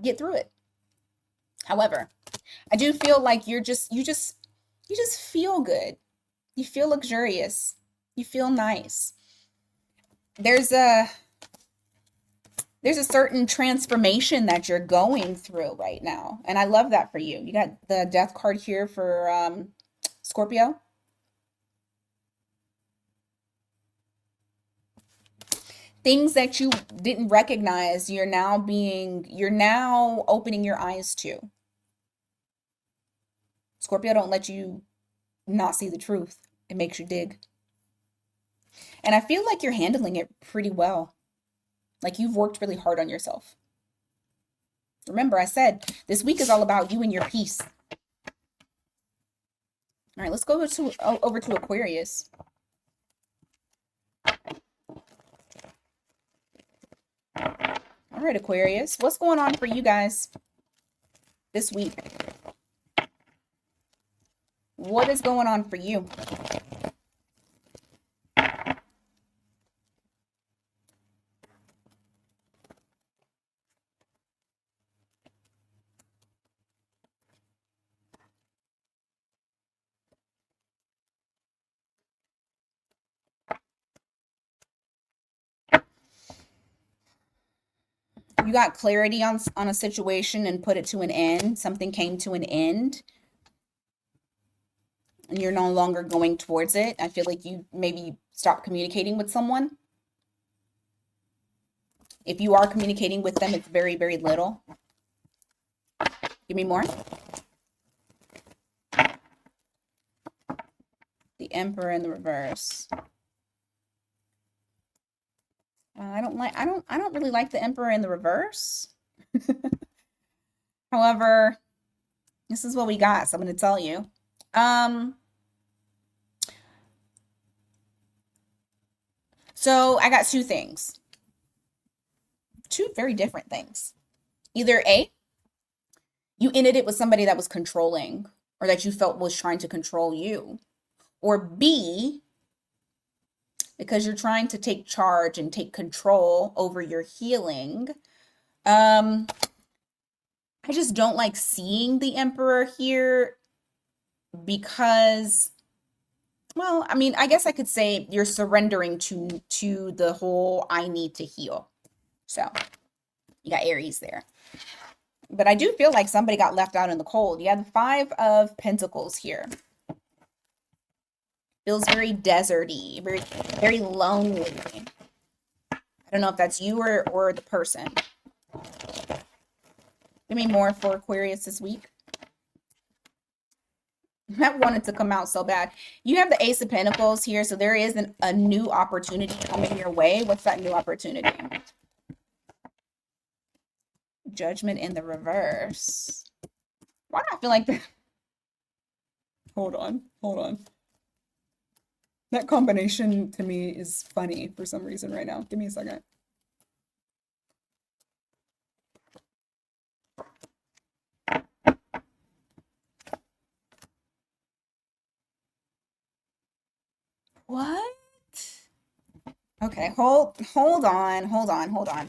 get through it. However, I do feel like you just feel good. You feel luxurious. You feel nice. There's a certain transformation that you're going through right now, and I love that for you. You got the Death card here for Scorpio. Things that you didn't recognize, you're now opening your eyes to. Scorpio don't let you not see the truth. It makes you dig. And I feel like you're handling it pretty well. Like you've worked really hard on yourself. Remember, I said this week is all about you and your peace. All right, let's go over to Aquarius. All right, Aquarius, what's going on for you guys this week? What is going on for you? You got clarity on a situation and put it to an end. Something came to an end and you're no longer going towards it. I feel like you maybe stopped communicating with someone. If you are communicating with them, it's very, very little. Give me more. The Emperor in the reverse. I don't really like the Emperor in the reverse. However, this is what we got, so I'm going to tell you. So I got two things. Two very different things. Either A, you ended it with somebody that was controlling or that you felt was trying to control you. Or B, because you're trying to take charge and take control over your healing. I just don't like seeing the Emperor here because, well, I mean, I guess I could say you're surrendering to the whole I need to heal. So you got Aries there. But I do feel like somebody got left out in the cold. You have the Five of Pentacles here. Feels very deserty, very, very lonely. I don't know if that's you or the person. Give me more for Aquarius this week. That wanted to come out so bad. You have the Ace of Pentacles here, so there is a new opportunity coming your way. What's that new opportunity? Judgment in the reverse. Why do I feel like that? Hold on. That combination to me is funny for some reason right now. Give me a second. What? Okay, hold on.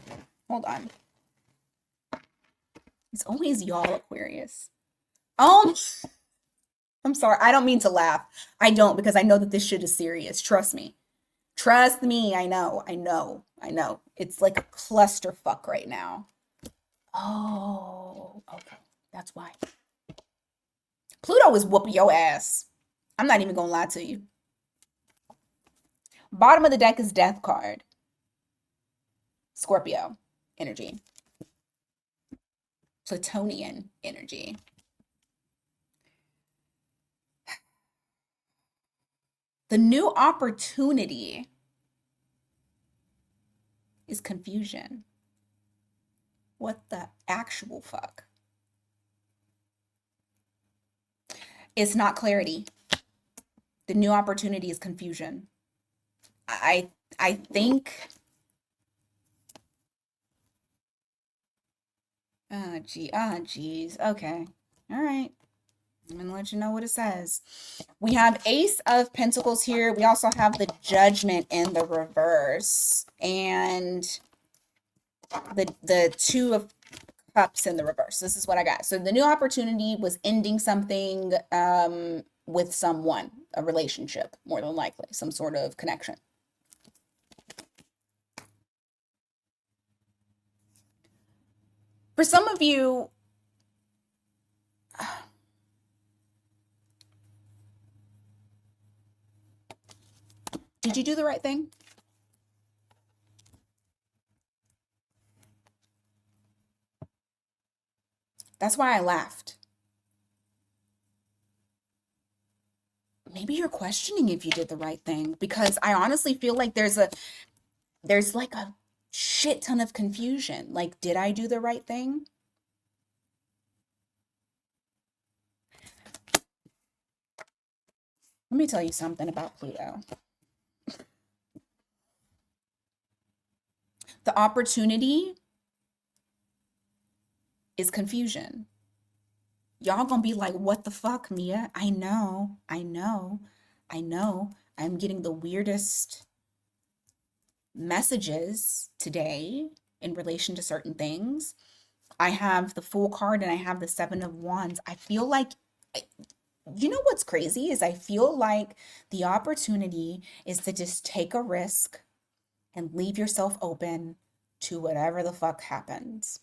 It's always y'all, Aquarius. Oh, I'm sorry. I don't mean to laugh. I don't, because I know that this shit is serious. Trust me. Trust me. I know. It's like a clusterfuck right now. Oh, okay. That's why. Pluto is whooping your ass. I'm not even gonna lie to you. Bottom of the deck is Death card. Scorpio energy. Plutonian energy. The new opportunity is confusion. What the actual fuck? It's not clarity. The new opportunity is confusion. I think. Geez. Okay. All right. I'm gonna let you know what it says. We have Ace of Pentacles here. We also have the Judgment in the reverse, and the Two of Cups in the reverse. This is what I got. So the new opportunity was ending something with someone, a relationship, more than likely, some sort of connection. For some of you, did you do the right thing? That's why I laughed. Maybe you're questioning if you did the right thing, because I honestly feel like there's like a shit ton of confusion. Like, did I do the right thing? Let me tell you something about Pluto. The opportunity is confusion. Y'all gonna be like, what the fuck, Mia? I know, I know, I know. I'm getting the weirdest messages today in relation to certain things. I have the Fool card and I have the Seven of Wands. I feel like, you know what's crazy is I feel like the opportunity is to just take a risk and leave yourself open to whatever the fuck happens.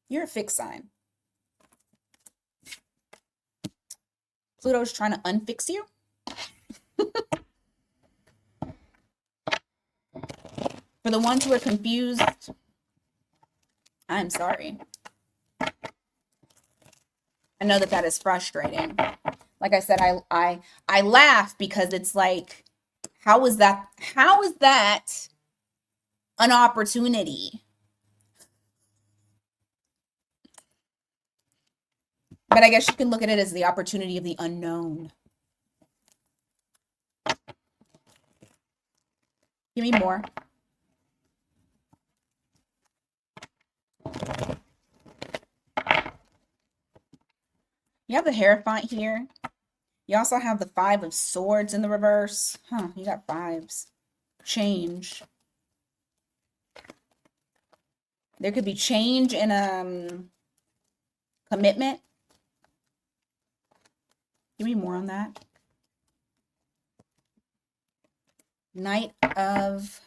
You're a fixed sign. Pluto's trying to unfix you. For the ones who are confused, I'm sorry. I know that that is frustrating. Like I said, I laugh because it's like, how is that an opportunity? But I guess you can look at it as the opportunity of the unknown. Give me more. You have the Hierophant here. You also have the Five of Swords in the reverse. Huh, you got fives. Change. There could be change in commitment. Give me more on that. Knight of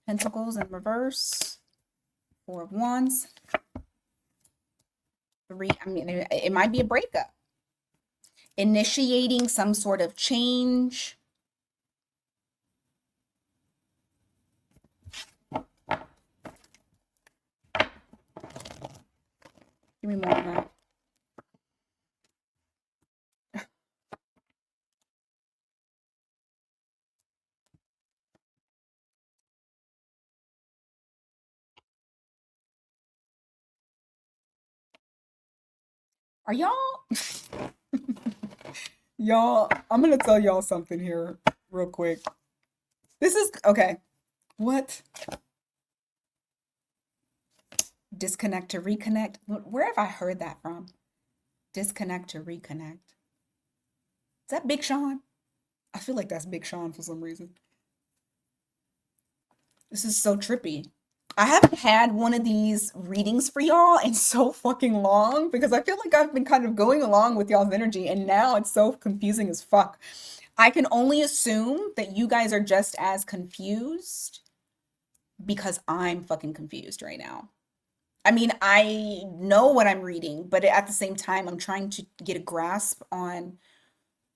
Pentacles in reverse. Four of Wands. I mean, it might be a breakup. Initiating some sort of change. Give me more on that. Are y'all? Y'all, I'm gonna tell y'all something here real quick. This is okay. What? Disconnect to reconnect. Where have I heard that from? Disconnect to reconnect. Is that Big Sean? I feel like that's Big Sean for some reason. This is so trippy. I haven't had one of these readings for y'all in so fucking long because I feel like I've been kind of going along with y'all's energy and now it's so confusing as fuck. I can only assume that you guys are just as confused because I'm fucking confused right now. I mean, I know what I'm reading, but at the same time, I'm trying to get a grasp on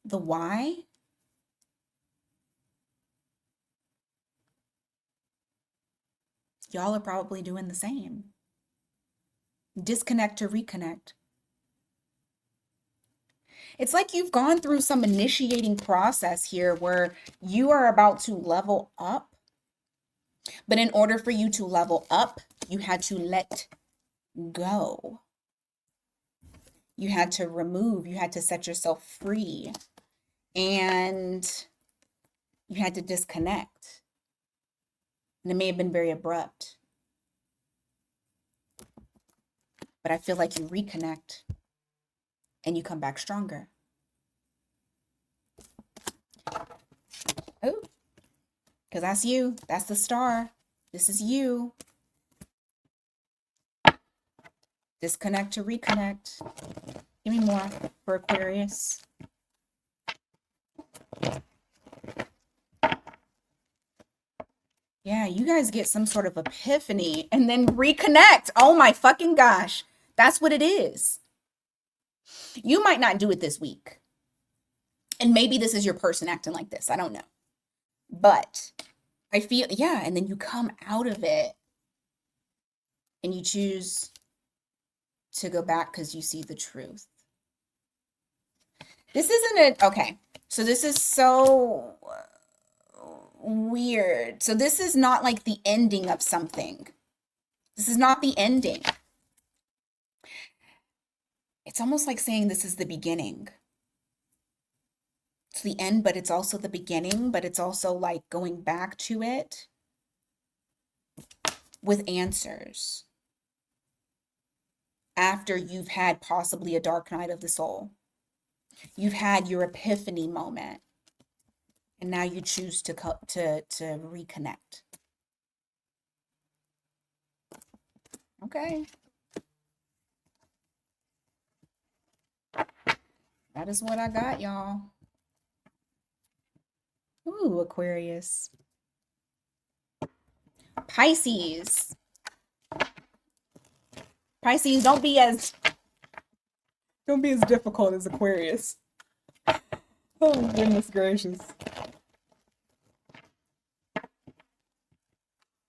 the why. Y'all are probably doing the same. Disconnect to reconnect. It's like you've gone through some initiating process here where you are about to level up. But in order for you to level up, you had to let go. You had to remove, you had to set yourself free, and you had to disconnect. And it may have been very abrupt, but I feel like you reconnect and you come back stronger. Oh, because that's you. That's the star. This is you. Disconnect to reconnect. Give me more for Aquarius. Yeah, you guys get some sort of epiphany and then reconnect. Oh my fucking gosh. That's what it is. You might not do it this week. And maybe this is your person acting like this. I don't know. But I feel, yeah, and then you come out of it and you choose to go back because you see the truth. This isn't it. Okay. So this is so weird. So this is not like the ending of something. This is not the ending. It's almost like saying this is the beginning. It's the end, but it's also the beginning, but it's also like going back to it with answers after you've had possibly a dark night of the soul. You've had your epiphany moment, and now you choose to reconnect. Okay. That is what I got, y'all. Ooh, Aquarius. Pisces. Pisces, don't be as difficult as Aquarius. Oh, goodness gracious.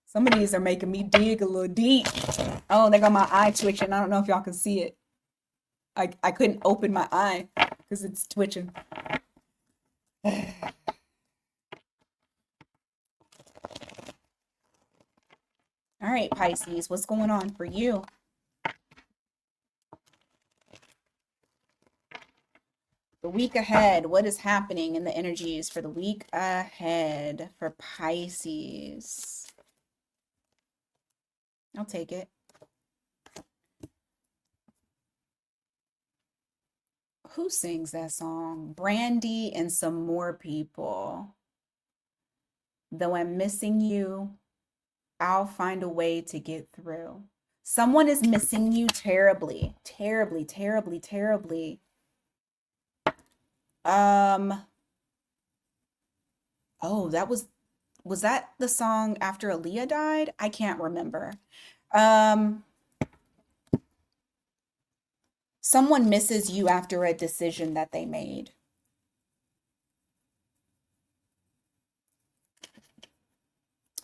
Some of these are making me dig a little deep. Oh, there go my eye twitching. I don't know if y'all can see it. I couldn't open my eye because it's twitching. All right, Pisces, what's going on for you? The week ahead, what is happening in the energies for the week ahead for Pisces? I'll take it. Who sings that song? Brandy and some more people. Though I'm missing you, I'll find a way to get through. Someone is missing you terribly, terribly, terribly, terribly. Oh, was that the song after Aaliyah died? I can't remember. Someone misses you after a decision that they made.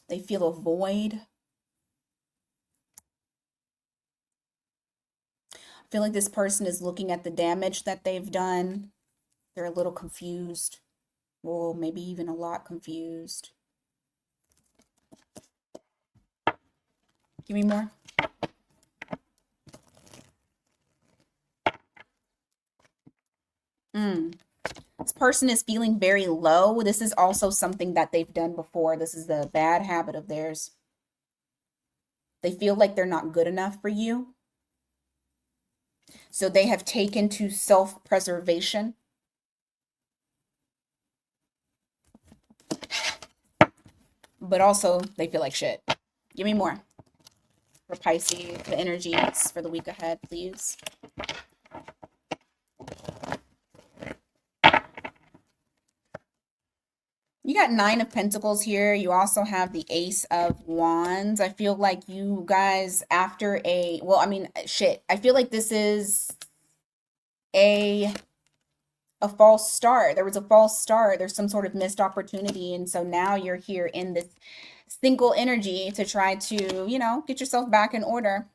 They feel a void. I feel like this person is looking at the damage that they've done. They're a little confused. Well, maybe even a lot confused. Give me more. This person is feeling very low. This is also something that they've done before. This is a bad habit of theirs. They feel like they're not good enough for you. So they have taken to self-preservation. But also they feel like shit. Give me more. For Pisces, the energies for the week ahead, please. You got 9 of Pentacles here. You also have the Ace of Wands. I feel like you guys after well, I mean, shit. I feel like this is a false start. There was a false start. There's some sort of missed opportunity. And so now you're here in this single energy to try to, get yourself back in order.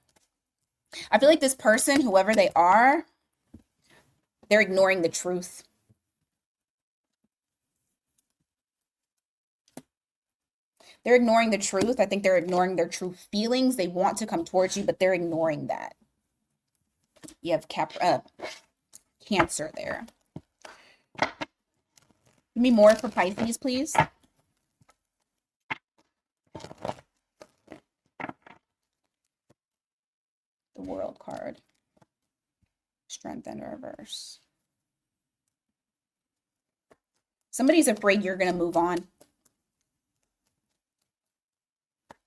I feel like this person, whoever they are, they're ignoring the truth. They're ignoring the truth. I think they're ignoring their true feelings. They want to come towards you, but they're ignoring that. You have Cancer there. Give me more for Pisces, please. The World card. Strength in reverse. Somebody's afraid you're going to move on.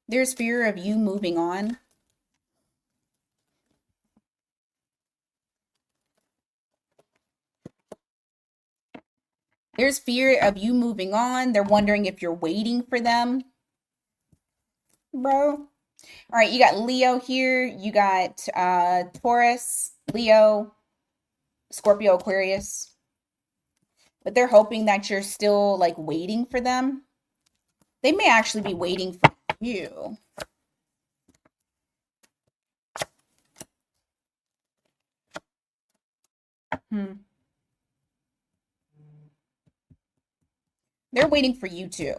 There's fear of you moving on. There's fear of you moving on. They're wondering if you're waiting for them. Bro. All right, you got Leo here. You got Taurus, Leo, Scorpio, Aquarius. But they're hoping that you're still like waiting for them. They may actually be waiting for you. They're waiting for you too.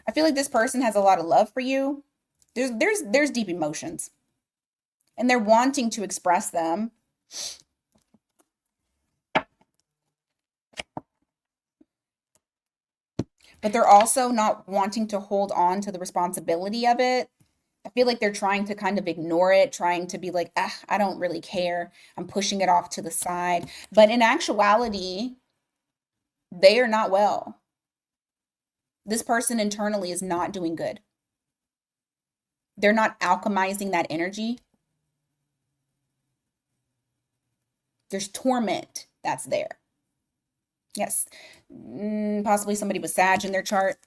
I feel like this person has a lot of love for you. There's deep emotions. And they're wanting to express them. But they're also not wanting to hold on to the responsibility of it. I feel like they're trying to kind of ignore it, trying to be like, ah, I don't really care. I'm pushing it off to the side. But in actuality, they are not well. This person internally is not doing good. They're not alchemizing that energy. There's torment that's there. Yes. Possibly somebody with Sag in their chart.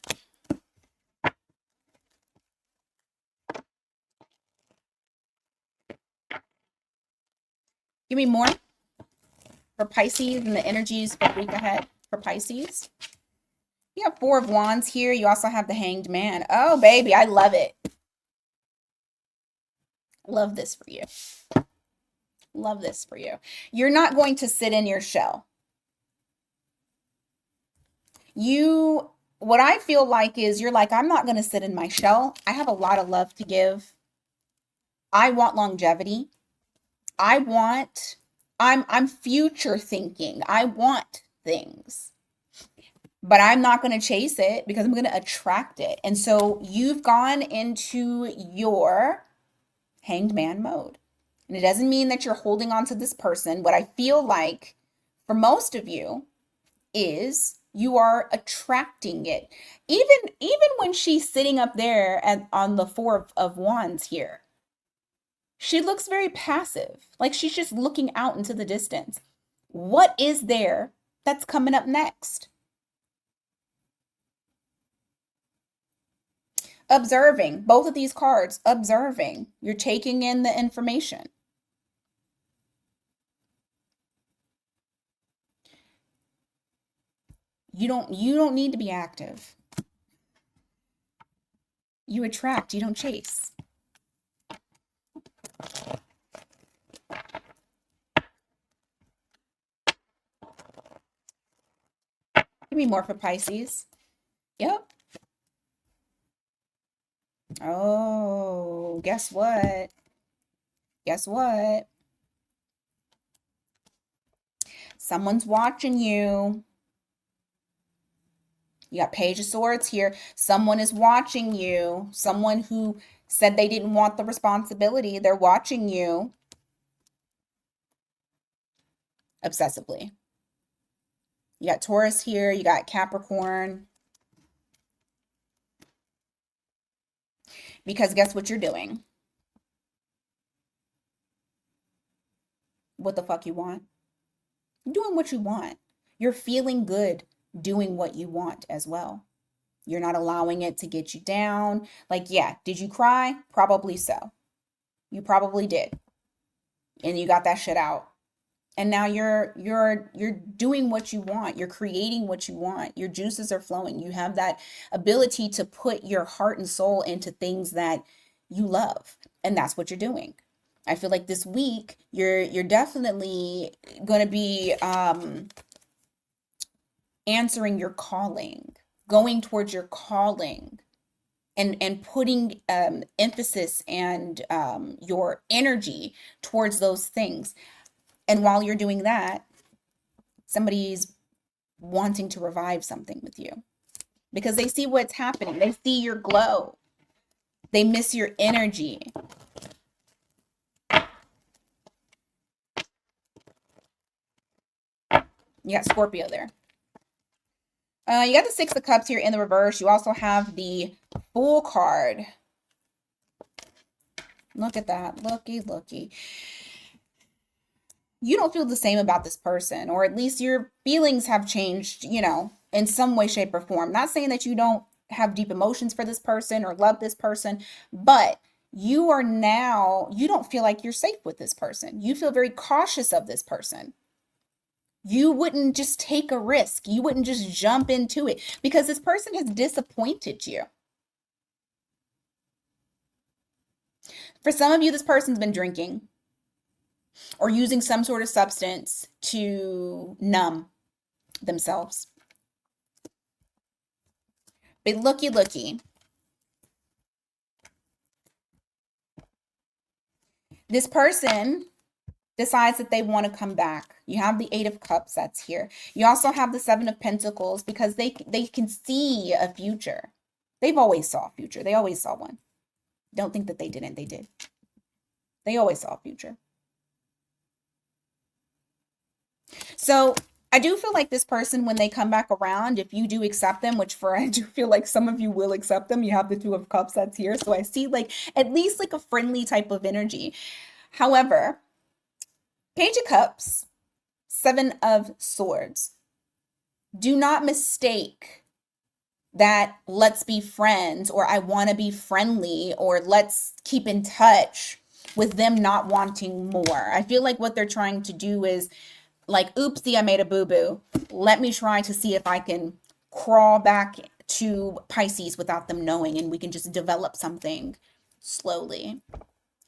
Give me more for Pisces and the energies for the week ahead for Pisces. You have Four of Wands here. You also have the Hanged Man. Oh, baby, I love it. Love this for you. Love this for you. You're not going to sit in your shell. What I feel like is you're like, I'm not going to sit in my shell. I have a lot of love to give. I want longevity. I'm future thinking. I want things. But I'm not going to chase it because I'm going to attract it. And so you've gone into your Hanged Man mode. And it doesn't mean that you're holding on to this person. What I feel like for most of you is you are attracting it. Even when she's sitting up there on the Four of Wands here, she looks very passive, like she's just looking out into the distance. What is there that's coming up next? Observing, both of these cards, observing. You're taking in the information. You don't need to be active. You attract, you don't chase. Give me more for Pisces. Yep. Oh, guess what? Guess what? Someone's watching you. You got Page of Swords here. Someone is watching you. Someone who said they didn't want the responsibility. They're watching you obsessively. You got Taurus here. You got Capricorn. Because guess what you're doing? What the fuck you want? You're doing what you want. You're feeling good doing what you want as well. You're not allowing it to get you down. Like, yeah, did you cry? Probably so. You probably did. And you got that shit out. And now you're doing what you want. You're creating what you want. Your juices are flowing. You have that ability to put your heart and soul into things that you love. And that's what you're doing. I feel like this week you're definitely going to be answering your calling, going towards your calling, and putting emphasis and your energy towards those things. And while you're doing that, somebody's wanting to revive something with you because they see what's happening. They see your glow. They miss your energy. You got Scorpio there. You got the Six of Cups here in the reverse. You also have the Fool card. Look at that. Looky, looky. You don't feel the same about this person, or at least your feelings have changed, in some way, shape, or form. Not saying that you don't have deep emotions for this person or love this person, but you don't feel like you're safe with this person. You feel very cautious of this person. You wouldn't just take a risk. You wouldn't just jump into it because this person has disappointed you. For some of you, this person's been drinking or using some sort of substance to numb themselves. But looky. This person decides that they want to come back. You have the Eight of Cups that's here. You also have the Seven of Pentacles because they can see a future. They've always saw a future. They always saw one. Don't think that they didn't. They did. They always saw a future. So I do feel like this person, when they come back around, if you do accept them, which for I do feel like some of you will accept them, you have the Two of Cups that's here. So I see like at least like a friendly type of energy. However, Page of Cups, Seven of Swords. Do not mistake that let's be friends or I want to be friendly or let's keep in touch with them not wanting more. I feel like what they're trying to do is like, oopsie, I made a boo-boo. Let me try to see if I can crawl back to Pisces without them knowing, and we can just develop something slowly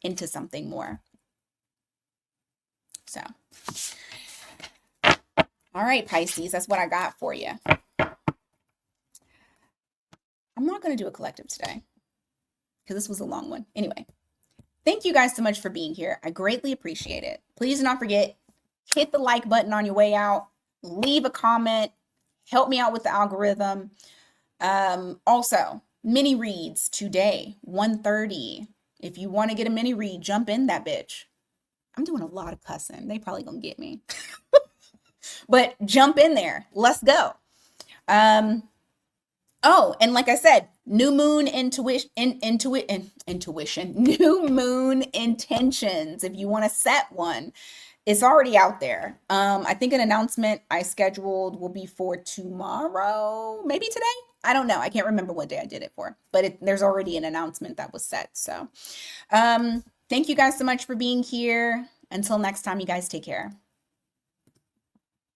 into something more. So, all right, Pisces, that's what I got for you. I'm not going to do a collective today because this was a long one. Anyway, thank you guys so much for being here. I greatly appreciate it. Please do not forget, hit the like button on your way out. Leave a comment. Help me out with the algorithm. Also, mini reads today, 1:30. If you want to get a mini read, jump in that bitch. I'm doing a lot of cussing. They probably gonna get me. But jump in there. Let's go. Oh, and like I said, new moon intuition, new moon intentions. If you want to set one, it's already out there. I think an announcement I scheduled will be for tomorrow, maybe today. I don't know. I can't remember what day I did it for, but there's already an announcement that was set. So, thank you guys so much for being here. Until next time, you guys take care.